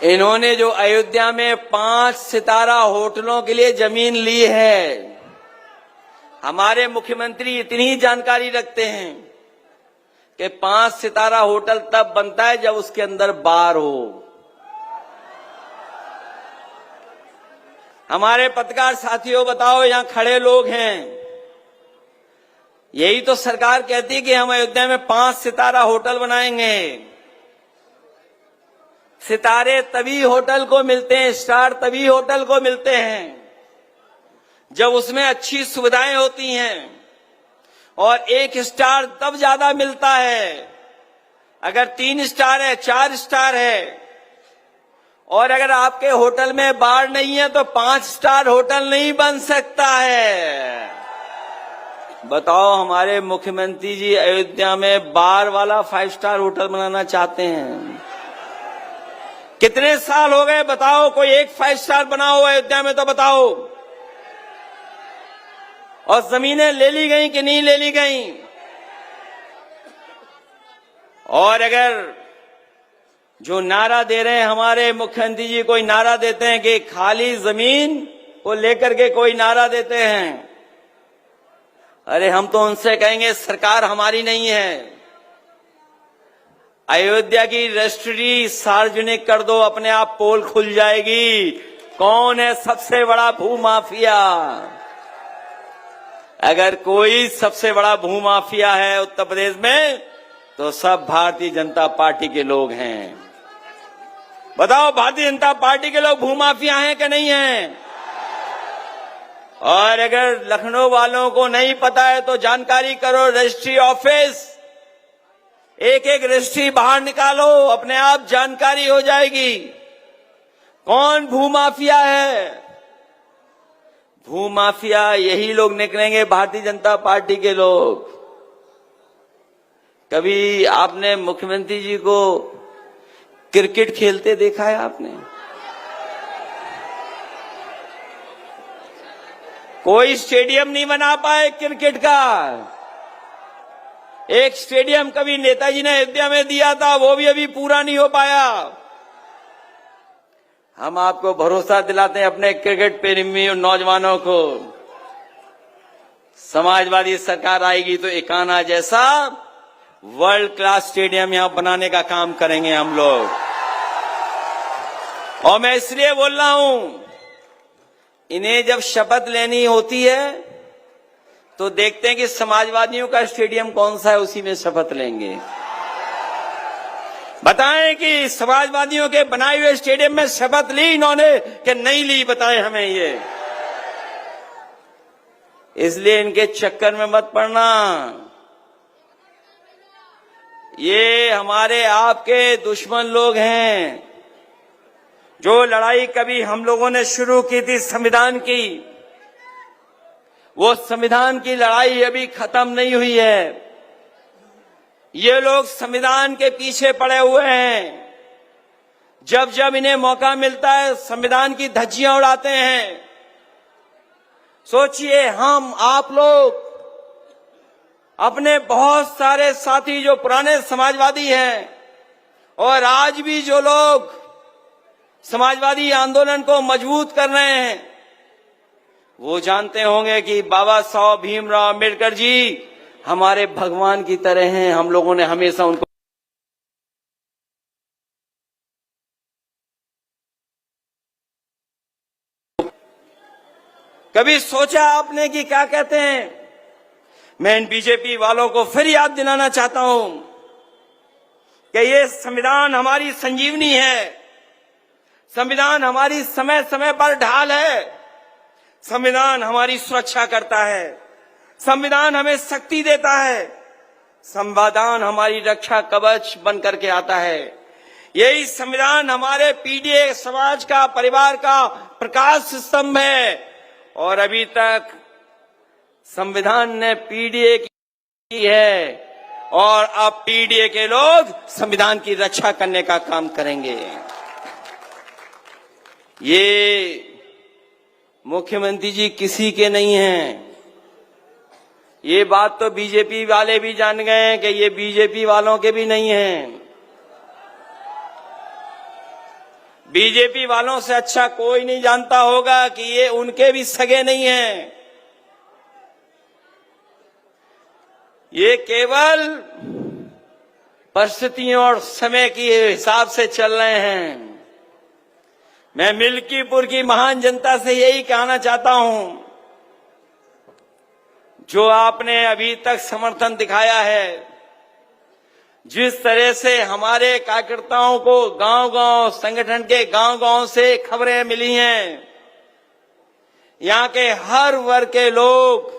इन्होंने जो अयोध्या में 5 सितारा होटलों के लिए जमीन ली है, हमारे मुख्यमंत्री इतनी जानकारी रखते हैं कि 5 सितारा होटल तब बनता है जब उसके अंदर बार हो। हमारे पत्रकार साथियों, बताओ, यहां खड़े लोग हैं, यही तो सरकार कहती है कि हम अयोध्या में 5 सितारा होटल बनाएंगे। सितारे तभी होटल को मिलते हैं, स्टार तभी होटल को मिलते हैं जब उसमें अच्छी सुविधाएं होती हैं। और 1 स्टार तब ज्यादा मिलता है अगर 3 स्टार है, 4 स्टार है। और अगर आपके होटल में बार नहीं है तो 5 स्टार होटल नहीं बन सकता है। बताओ, हमारे मुख्यमंत्री जी अयोध्या में बार वाला 5 स्टार होटल बनाना चाहते हैं। कितने साल हो गए, बताओ, कोई एक 5 स्टार बना हो अयोध्या में तो बताओ। और जमीनें ले ली गई कि नहीं ले ली गई। और अगर जो नारा दे रहे हैं हमारे मुख्यमंत्री जी, कोई नारा देते हैं कि खाली जमीन को लेकर के कोई नारा देते हैं, अरे हम तो उनसे कहेंगे सरकार हमारी नहीं है, अयोध्या की रजिस्ट्री सार्वजनिक कर दो, अपने आप पोल खुल जाएगी। कौन है सबसे बड़ा भूमाफिया? अगर कोई सबसे बड़ा भूमाफिया है उत्तर प्रदेश में, तो सब भारतीय जनता पार्टी के लोग हैं। बताओ, भारतीय जनता पार्टी के लोग भूमाफिया हैं कि नहीं हैं? और अगर लखनऊ वालों को नहीं पता है तो जानकारी करो, रजिस्ट्री ऑफिस, एक रजिस्ट्री बाहर निकालो, अपने आप जानकारी हो जाएगी कौन भूमाफिया है। भूमाफिया यही लोग निकलेंगे, भारतीय जनता पार्टी के लोग। कभी आपने मुख्यमंत्री जी को क्रिकेट खेलते देखा है आपने? कोई स्टेडियम नहीं बना पाए क्रिकेट का। एक स्टेडियम कभी नेताजी ने अयोध्या में दिया था, वो भी अभी पूरा नहीं हो पाया। हम आपको भरोसा दिलाते हैं अपने क्रिकेट प्रेमी और नौजवानों को, समाजवादी सरकार आएगी तो एकाना जैसा वर्ल्ड क्लास स्टेडियम यहां बनाने का काम करेंगे हम लोग। और मैं इसलिए बोल रहा हूं, इन्हें जब शपथ लेनी होती है तो देखते हैं कि समाजवादियों का स्टेडियम कौन सा है, उसी में शपथ लेंगे। बताएं कि समाजवादियों के बनाए हुए स्टेडियम में शपथ ली इन्होंने कि नहीं ली, बताएं हमें ये। इसलिए इनके चक्कर में मत पड़ना। ये हमारे आपके दुश्मन लोग हैं। जो लड़ाई कभी हम लोगों ने शुरू की थी संविधान की, वो संविधान की लड़ाई अभी खत्म नहीं हुई है। ये लोग संविधान के पीछे पड़े हुए हैं। जब जब इन्हें मौका मिलता है संविधान की धज्जियां उड़ाते हैं। सोचिए, हम आप लोग अपने बहुत सारे साथी जो पुराने समाजवादी हैं और आज भी जो लोग समाजवादी आंदोलन को मजबूत कर रहे हैं, वो जानते होंगे कि बाबा साहब भीमराव अम्बेडकर जी हमारे भगवान की तरह हैं। हम लोगों ने हमेशा उनको कभी सोचा आपने कि क्या कहते हैं? मैं इन बीजेपी वालों को फिर याद दिलाना चाहता हूं कि ये संविधान हमारी संजीवनी है। संविधान हमारी समय समय पर ढाल है। संविधान हमारी सुरक्षा करता है। संविधान हमें शक्ति देता है। संविधान हमारी रक्षा कवच बन करके आता है। यही संविधान हमारे पीढ़ी समाज का, परिवार का प्रकाश स्तंभ है। और अभी तक संविधान ने पीडीए की है और अब पीडीए के लोग संविधान की रक्षा करने का काम करेंगे। ये मुख्यमंत्री जी किसी के नहीं हैं। ये बात तो बीजेपी वाले भी जान गए हैं कि ये बीजेपी वालों के भी नहीं हैं। बीजेपी वालों से अच्छा कोई नहीं जानता होगा कि ये उनके भी सगे नहीं हैं। ये केवल परिस्थितियों और समय के हिसाब से चल रहे हैं। मैं मिल्कीपुर की महान जनता से यही कहना चाहता हूं, जो आपने अभी तक समर्थन दिखाया है, जिस तरह से हमारे कार्यकर्ताओं को गांव-गांव, संगठन के गांव-गांव से खबरें मिली हैं, यहां के हर वर्ग के लोग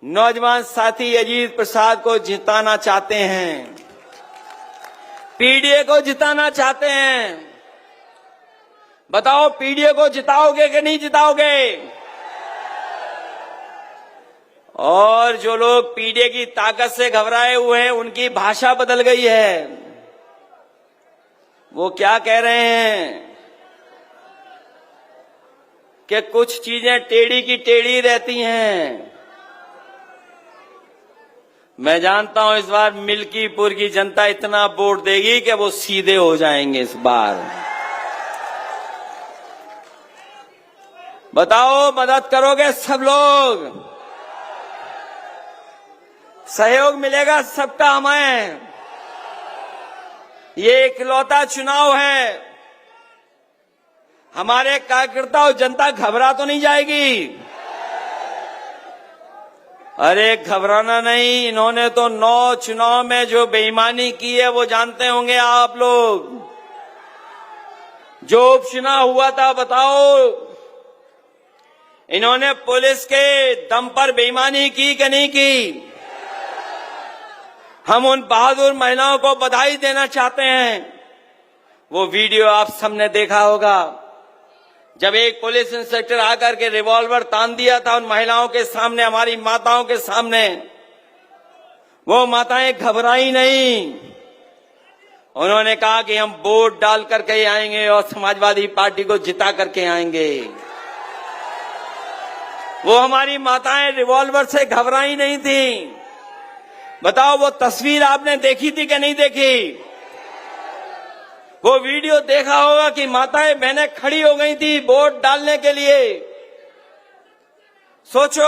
नौजवान साथी अजीत प्रसाद को जिताना चाहते हैं, पीडीए को जिताना चाहते हैं। बताओ, पीडीए को जिताओगे कि नहीं जिताओगे? और जो लोग पीडीए की ताकत से घबराए हुए हैं, उनकी भाषा बदल गई है। वो क्या कह रहे हैं कि कुछ चीजें टेढ़ी की टेढ़ी रहती हैं। मैं जानता हूं इस बार मिल्कीपुर की जनता इतना वोट देगी कि वो सीधे हो जाएंगे इस बार। बताओ, मदद करोगे सब लोग? सहयोग मिलेगा सबका हमें। ये इकलौता चुनाव है। हमारे कार्यकर्ता और जनता घबरा तो नहीं जाएगी? अरे घबराना नहीं। इन्होंने तो 9 चुनाव में जो बेईमानी की है वो जानते होंगे आप लोग। जो उपचुनाव हुआ था, बताओ, इन्होंने पुलिस के दम पर बेईमानी की कि नहीं की? हम उन बहादुर महिलाओं को बधाई देना चाहते हैं। वो वीडियो आप सबने देखा होगा, जब एक पुलिस इंस्पेक्टर आकर के रिवॉल्वर तान दिया था उन महिलाओं के सामने, हमारी माताओं के सामने। वो माताएं घबराई नहीं। उन्होंने कहा कि हम वोट डाल करके आएंगे और समाजवादी पार्टी को जिता करके आएंगे। वो हमारी माताएं रिवॉल्वर से घबराई नहीं थी। बताओ वो तस्वीर आपने देखी थी कि नहीं देखी? वो वीडियो देखा होगा कि माताएं बहनें खड़ी हो गई थी वोट डालने के लिए। सोचो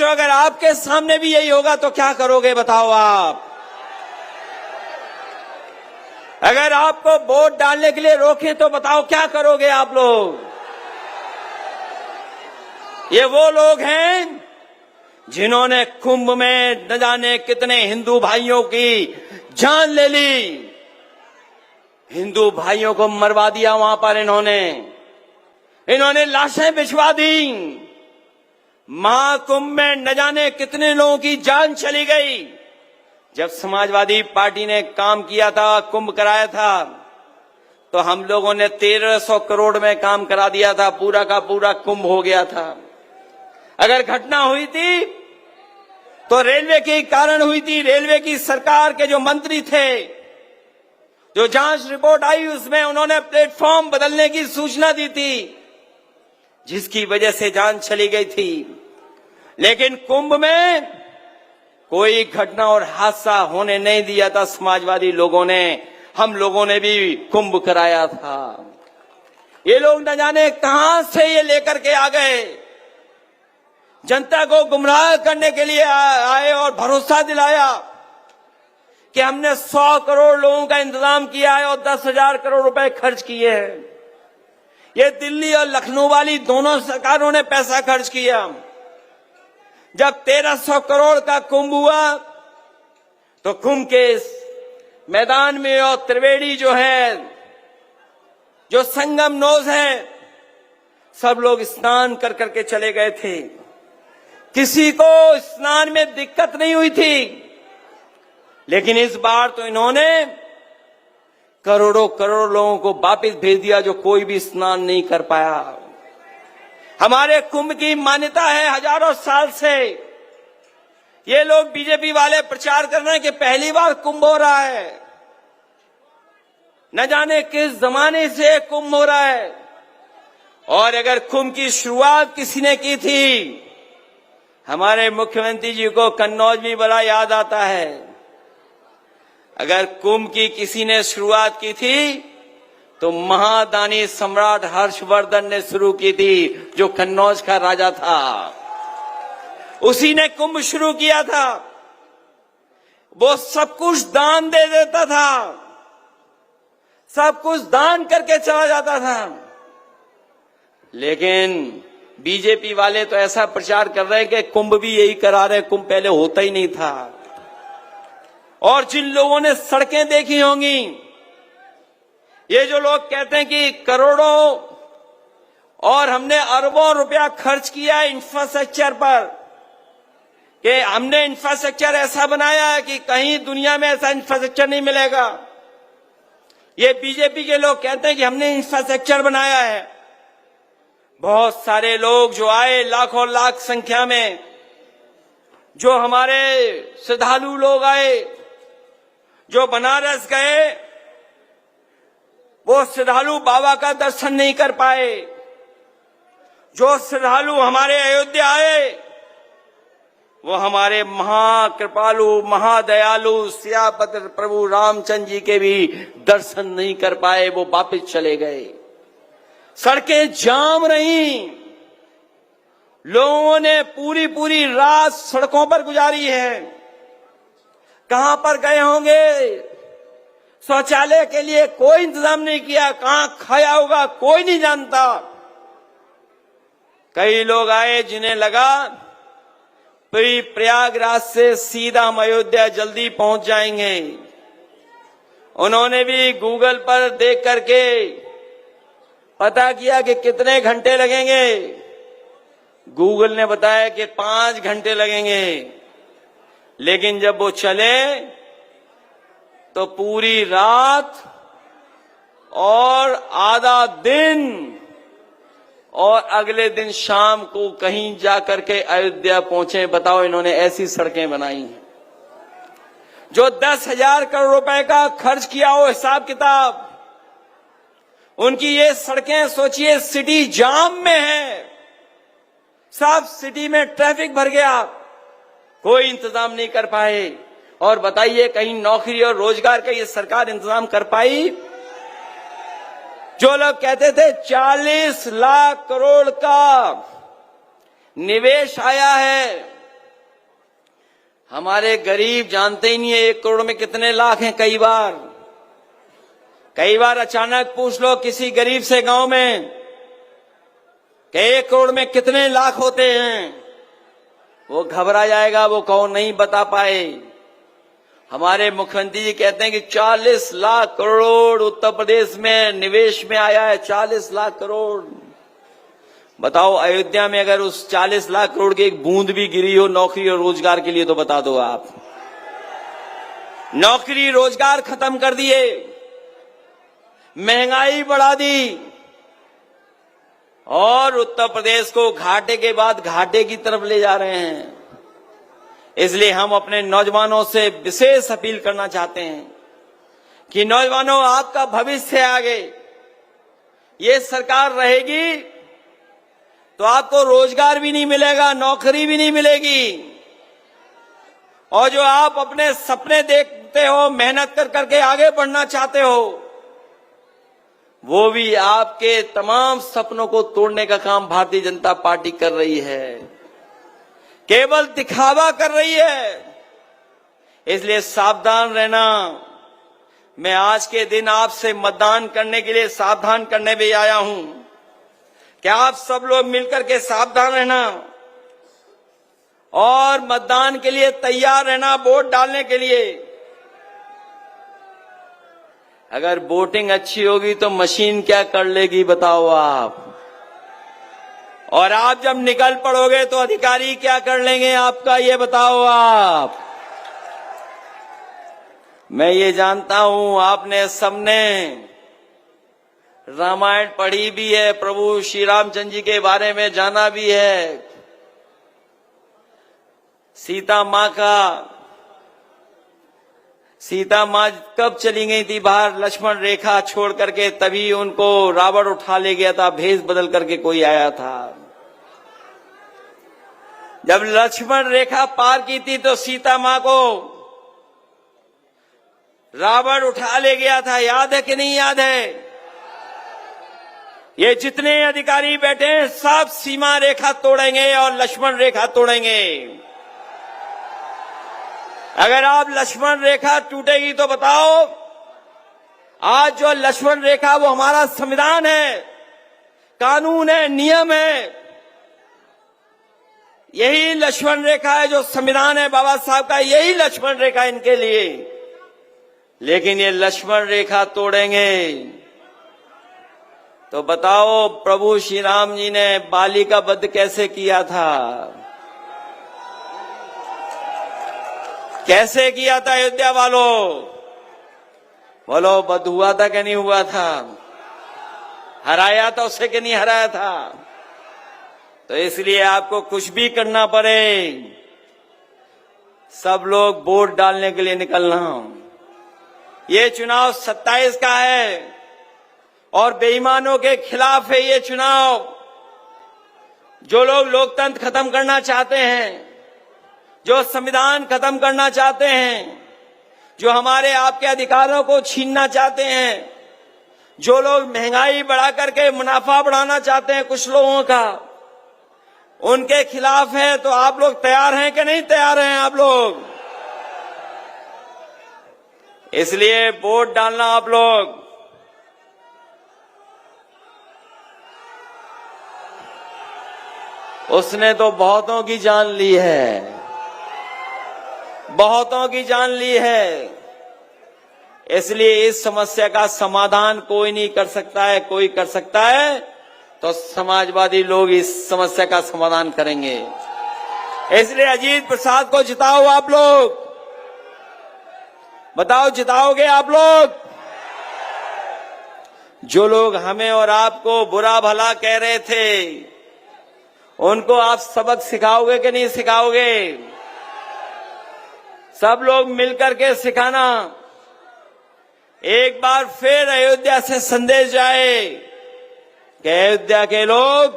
अगर आपके सामने भी यही होगा तो क्या करोगे? बताओ आप। अगर आपको वोट डालने के लिए रोके तो बताओ क्या करोगे आप लोग? ये वो लोग हैं जिन्होंने कुंभ में न जाने कितने हिंदू भाइयों की जान ले ली। हिंदू भाइयों को मरवा दिया वहां पर इन्होंने लाशें बिछवा दी। महाकुंभ में न जाने कितने लोगों की जान चली गई। जब समाजवादी पार्टी ने काम किया था, कुंभ कराया था, तो हम लोगों ने 1300 करोड़ में काम करा दिया था, पूरा का पूरा कुंभ हो गया था। अगर घटना हुई थी तो रेलवे के कारण हुई थी। रेलवे की सरकार के जो मंत्री थे, जो जांच रिपोर्ट आई उसमें उन्होंने प्लेटफॉर्म बदलने की सूचना दी थी, जिसकी वजह से जान चली गई थी। लेकिन कुंभ में कोई घटना और हादसा होने नहीं दिया था समाजवादी लोगों ने। हम लोगों ने भी कुंभ कराया था। ये लोग न जाने कहां से ये लेकर के आ गए, जनता को गुमराह करने के लिए आए और भरोसा दिलाया कि हमने 100 करोड़ लोगों का इंतजाम किया है और 10,000 करोड़ रुपए खर्च किए हैं। ये दिल्ली और लखनऊ वाली दोनों सरकारों ने पैसा खर्च किया। जब 1300 करोड़ का कुंभ हुआ तो कुंभ के मैदान में और त्रिवेणी जो है, जो संगम नोज है, सब लोग स्नान कर करके चले गए थे। किसी को स्नान में दिक्कत नहीं हुई थी। लेकिन इस बार तो इन्होंने करोड़ों करोड़ लोगों को वापस भेज दिया जो कोई भी स्नान नहीं कर पाया। हमारे कुंभ की मान्यता है हजारों साल से। ये लोग बीजेपी वाले प्रचार कर रहे हैं कि पहली बार कुंभ हो रहा है। न जाने किस जमाने से कुंभ हो रहा है। और अगर कुंभ की शुरुआत किसी ने की थी, हमारे मुख्यमंत्री जी को कन्नौज भी बड़ा याद आता है। अगर कुंभ की किसी ने शुरुआत की थी तो महादानी सम्राट हर्षवर्धन ने शुरू की थी, जो कन्नौज का राजा था। उसी ने कुंभ शुरू किया था। वो सब कुछ दान दे देता था, सब कुछ दान करके चला जाता था। लेकिन बीजेपी वाले तो ऐसा प्रचार कर रहे हैं कि कुंभ भी यही करा रहे, कुंभ पहले होता ही नहीं था। और जिन लोगों ने सड़कें देखी होंगी, ये जो लोग कहते हैं कि करोड़ों और हमने अरबों रुपया खर्च किया इंफ्रास्ट्रक्चर पर, कि हमने इंफ्रास्ट्रक्चर ऐसा बनाया है कि कहीं दुनिया में ऐसा इंफ्रास्ट्रक्चर नहीं मिलेगा। ये बीजेपी के लोग कहते हैं कि हमने इंफ्रास्ट्रक्चर बनाया है। बहुत सारे लोग जो आए, लाखों लाख संख्या में, जो हमारे श्रद्धालु लोग आए, जो बनारस गए, वो श्रद्धालु बाबा का दर्शन नहीं कर पाए। जो श्रद्धालु हमारे अयोध्या आए, वो हमारे महाकृपालु, महादयालु सियापत प्रभु रामचंद्र जी के भी दर्शन नहीं कर पाए। वो वापस चले गए। सड़कें जाम रही। लोगों ने पूरी पूरी रात सड़कों पर गुजारी है। कहां पर गए होंगे? शौचालय के लिए कोई इंतजाम नहीं किया। कहां खाया होगा कोई नहीं जानता। कई लोग आए जिन्हें लगा प्रयागराज से सीधा हम अयोध्या जल्दी पहुंच जाएंगे। उन्होंने भी गूगल पर देख करके पता किया कि कितने घंटे लगेंगे। गूगल ने बताया कि 5 घंटे लगेंगे। लेकिन जब वो चले तो पूरी रात और आधा दिन और अगले दिन शाम को कहीं जाकर के अयोध्या पहुंचे। बताओ, इन्होंने ऐसी सड़कें बनाई हैं। जो 10,000 करोड़ रुपए का खर्च किया हो हिसाब किताब, उनकी ये सड़कें सोचिए सिटी जाम में है, सब सिटी में ट्रैफिक भर गया, कोई इंतजाम नहीं कर पाए। और बताइए कहीं नौकरी और रोजगार का ये सरकार इंतजाम कर पाई? जो लोग कहते थे 40 लाख करोड़ का निवेश आया है, हमारे गरीब जानते ही नहीं है 1 करोड़ में कितने लाख हैं। कई बार अचानक पूछ लो किसी गरीब से गांव में कि 1 करोड़ में कितने लाख होते हैं, वो घबरा जाएगा, वो कौन नहीं बता पाए। हमारे मुख्यमंत्री जी कहते हैं कि 40 लाख करोड़ उत्तर प्रदेश में निवेश में आया है, 40 लाख करोड़। बताओ अयोध्या में अगर उस 40 लाख करोड़ की एक बूंद भी गिरी हो नौकरी और रोजगार के लिए तो बता दो आप। नौकरी रोजगार खत्म कर दिए, महंगाई बढ़ा दी और उत्तर प्रदेश को घाटे के बाद घाटे की तरफ ले जा रहे हैं। इसलिए हम अपने नौजवानों से विशेष अपील करना चाहते हैं कि नौजवानों, आपका भविष्य है आगे। ये सरकार रहेगी तो आपको रोजगार भी नहीं मिलेगा, नौकरी भी नहीं मिलेगी, और जो आप अपने सपने देखते हो, मेहनत कर करके आगे बढ़ना चाहते हो, वो भी आपके तमाम सपनों को तोड़ने का काम भारतीय जनता पार्टी कर रही है, केवल दिखावा कर रही है। इसलिए सावधान रहना। मैं आज के दिन आपसे मतदान करने के लिए सावधान करने भी आया हूं कि आप सब लोग मिलकर के सावधान रहना और मतदान के लिए तैयार रहना, वोट डालने के लिए। अगर वोटिंग अच्छी होगी तो मशीन क्या कर लेगी बताओ आप, और आप जब निकल पड़ोगे तो अधिकारी क्या कर लेंगे आपका, ये बताओ आप। मैं ये जानता हूं आपने सबने रामायण पढ़ी भी है, प्रभु श्री रामचंद्र जी के बारे में जाना भी है। सीता माँ कब चली गई थी बाहर लक्ष्मण रेखा छोड़ करके, तभी उनको रावण उठा ले गया था, भेष बदल करके कोई आया था। जब लक्ष्मण रेखा पार की थी तो सीता माँ को रावण उठा ले गया था, याद है कि नहीं याद है? ये जितने अधिकारी बैठे हैं सब सीमा रेखा तोड़ेंगे और लक्ष्मण रेखा तोड़ेंगे। अगर आप लक्ष्मण रेखा टूटेगी तो बताओ, आज जो लक्ष्मण रेखा वो हमारा संविधान है, कानून है, नियम है, यही लक्ष्मण रेखा है जो संविधान है बाबा साहब का, यही लक्ष्मण रेखा इनके लिए। लेकिन ये लक्ष्मण रेखा तोड़ेंगे तो बताओ प्रभु श्री राम जी ने बाली का वध कैसे किया था, कैसे किया था अयोध्या वालों? बोलो वध हुआ था कि नहीं हुआ था? हराया था उसे कि नहीं हराया था? तो इसलिए आपको कुछ भी करना पड़े, सब लोग वोट डालने के लिए निकलना। ये चुनाव 27 का है और बेईमानों के खिलाफ है ये चुनाव। जो लोग लोकतंत्र खत्म करना चाहते हैं, जो संविधान खत्म करना चाहते हैं, जो हमारे आपके अधिकारों को छीनना चाहते हैं, जो लोग महंगाई बढ़ा करके मुनाफा बढ़ाना चाहते हैं कुछ लोगों का, उनके खिलाफ है। तो आप लोग तैयार हैं कि नहीं तैयार हैं आप लोग? इसलिए वोट डालना आप लोग। उसने तो बहुतों की जान ली है, बहुतों की जान ली है। इसलिए इस समस्या का समाधान कोई नहीं कर सकता है, कोई कर सकता है तो समाजवादी लोग इस समस्या का समाधान करेंगे। इसलिए अजीत प्रसाद को जिताओ आप लोग। बताओ जिताओगे आप लोग? जो लोग हमें और आपको बुरा भला कह रहे थे, उनको आप सबक सिखाओगे कि नहीं सिखाओगे? सब लोग मिलकर के सिखाना। एक बार फिर अयोध्या से संदेश जाए कि अयोध्या के लोग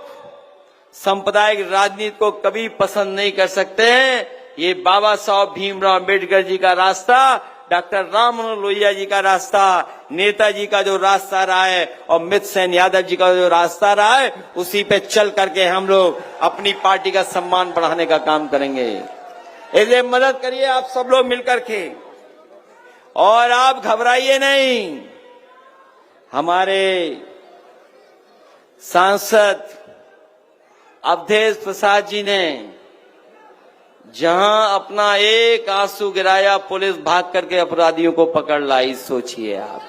सांप्रदायिक राजनीति को कभी पसंद नहीं कर सकते हैं। ये बाबा साहब भीमराव अम्बेडकर जी का रास्ता, डॉक्टर राम मनोहर लोहिया जी का रास्ता, नेताजी का जो रास्ता रहा है और अमित सेन यादव जी का जो रास्ता रहा है, उसी पे चल करके हम लोग अपनी पार्टी का सम्मान बढ़ाने का काम करेंगे। इसलिए मदद करिए आप सब लोग मिलकर के, और आप घबराइए नहीं। हमारे सांसद अवधेश प्रसाद जी ने जहां अपना एक आंसू गिराया, पुलिस भाग करके अपराधियों को पकड़ लाई। सोचिए आप।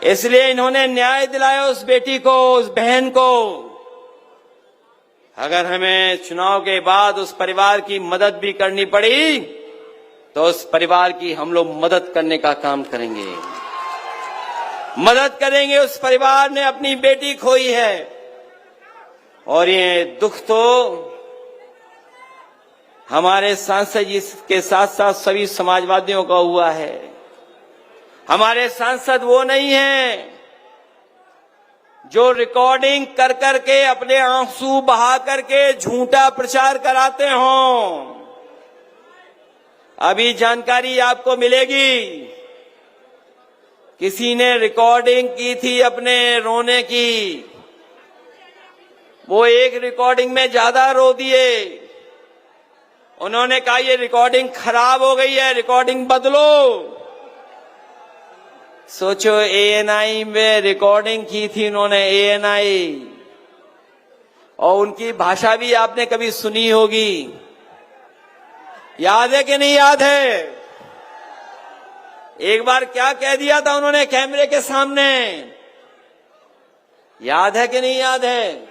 इसलिए इन्होंने न्याय दिलाया उस बेटी को, उस बहन को। अगर हमें चुनाव के बाद उस परिवार की मदद भी करनी पड़ी तो उस परिवार की हम लोग मदद करने का काम करेंगे, मदद करेंगे। उस परिवार ने अपनी बेटी खोई है और ये दुख तो हमारे सांसद जी के साथ साथ सभी समाजवादियों का हुआ है। हमारे सांसद वो नहीं हैं जो रिकॉर्डिंग कर करके अपने आंसू बहा करके झूठा प्रचार कराते हों। अभी जानकारी आपको मिलेगी, किसी ने रिकॉर्डिंग की थी अपने रोने की, वो एक रिकॉर्डिंग में ज्यादा रो दिए। उन्होंने कहा ये रिकॉर्डिंग खराब हो गई है, रिकॉर्डिंग बदलो। सोचो, एएनआई में रिकॉर्डिंग की थी उन्होंने, एएनआई, और उनकी भाषा भी आपने कभी सुनी होगी। याद है कि नहीं याद है? एक बार क्या कह दिया था उन्होंने कैमरे के सामने, याद है कि नहीं याद है?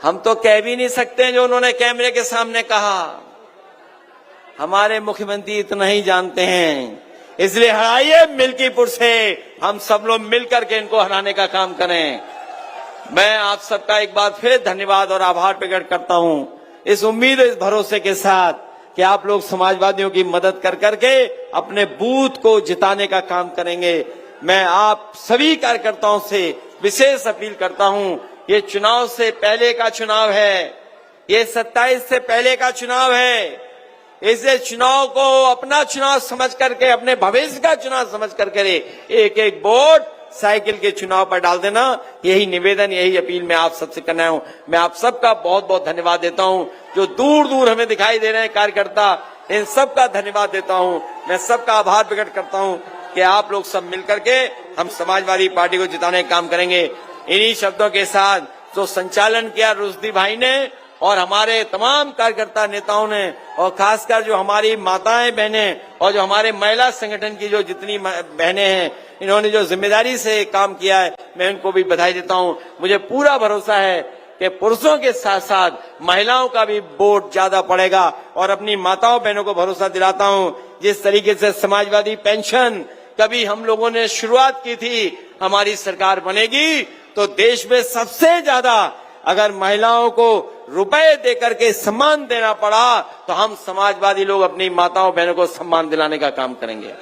हम तो कह भी नहीं सकते जो उन्होंने कैमरे के सामने कहा। हमारे मुख्यमंत्री इतना ही जानते हैं। इसलिए हराइए मिल्कीपुर से, हम सब लोग मिलकर के इनको हराने का काम करें। मैं आप सबका एक बार फिर धन्यवाद और आभार प्रकट करता हूं, इस उम्मीद, इस भरोसे के साथ कि आप लोग समाजवादियों की मदद कर करके अपने बूथ को जिताने का काम करेंगे। मैं आप सभी कार्यकर्ताओं से विशेष अपील करता हूं, ये चुनाव से पहले का चुनाव है, ये 27 से पहले का चुनाव है। इसलिए चुनाव को अपना चुनाव समझ करके, अपने भविष्य का चुनाव समझ करके एक एक वोट साइकिल के चुनाव पर डाल देना। यही निवेदन, यही अपील मैं आप सबसे करना हूं। मैं आप सबका बहुत बहुत धन्यवाद देता हूं, जो दूर दूर हमें दिखाई दे रहे हैं कार्यकर्ता, इन सबका धन्यवाद देता हूं। मैं सबका आभार प्रकट करता हूं कि आप लोग सब मिलकर के हम समाजवादी पार्टी को जिताने का काम करेंगे। इन्हीं शब्दों के साथ जो संचालन किया रुश्दी भाई ने और हमारे तमाम कार्यकर्ता नेताओं ने, और खासकर जो हमारी माताएं बहनें और जो हमारे महिला संगठन की जो जितनी बहनें हैं, इन्होंने जो जिम्मेदारी से काम किया है, मैं उनको भी बधाई देता हूं। मुझे पूरा भरोसा है कि पुरुषों के साथ साथ महिलाओं का भी वोट ज्यादा पड़ेगा, और अपनी माताओं बहनों को भरोसा दिलाता हूं, जिस तरीके से समाजवादी पेंशन कभी हम लोगों ने शुरुआत की थी, हमारी सरकार बनेगी तो देश में सबसे ज्यादा अगर महिलाओं को रुपए देकर के सम्मान देना पड़ा तो हम समाजवादी लोग अपनी माताओं बहनों को सम्मान दिलाने का काम करेंगे।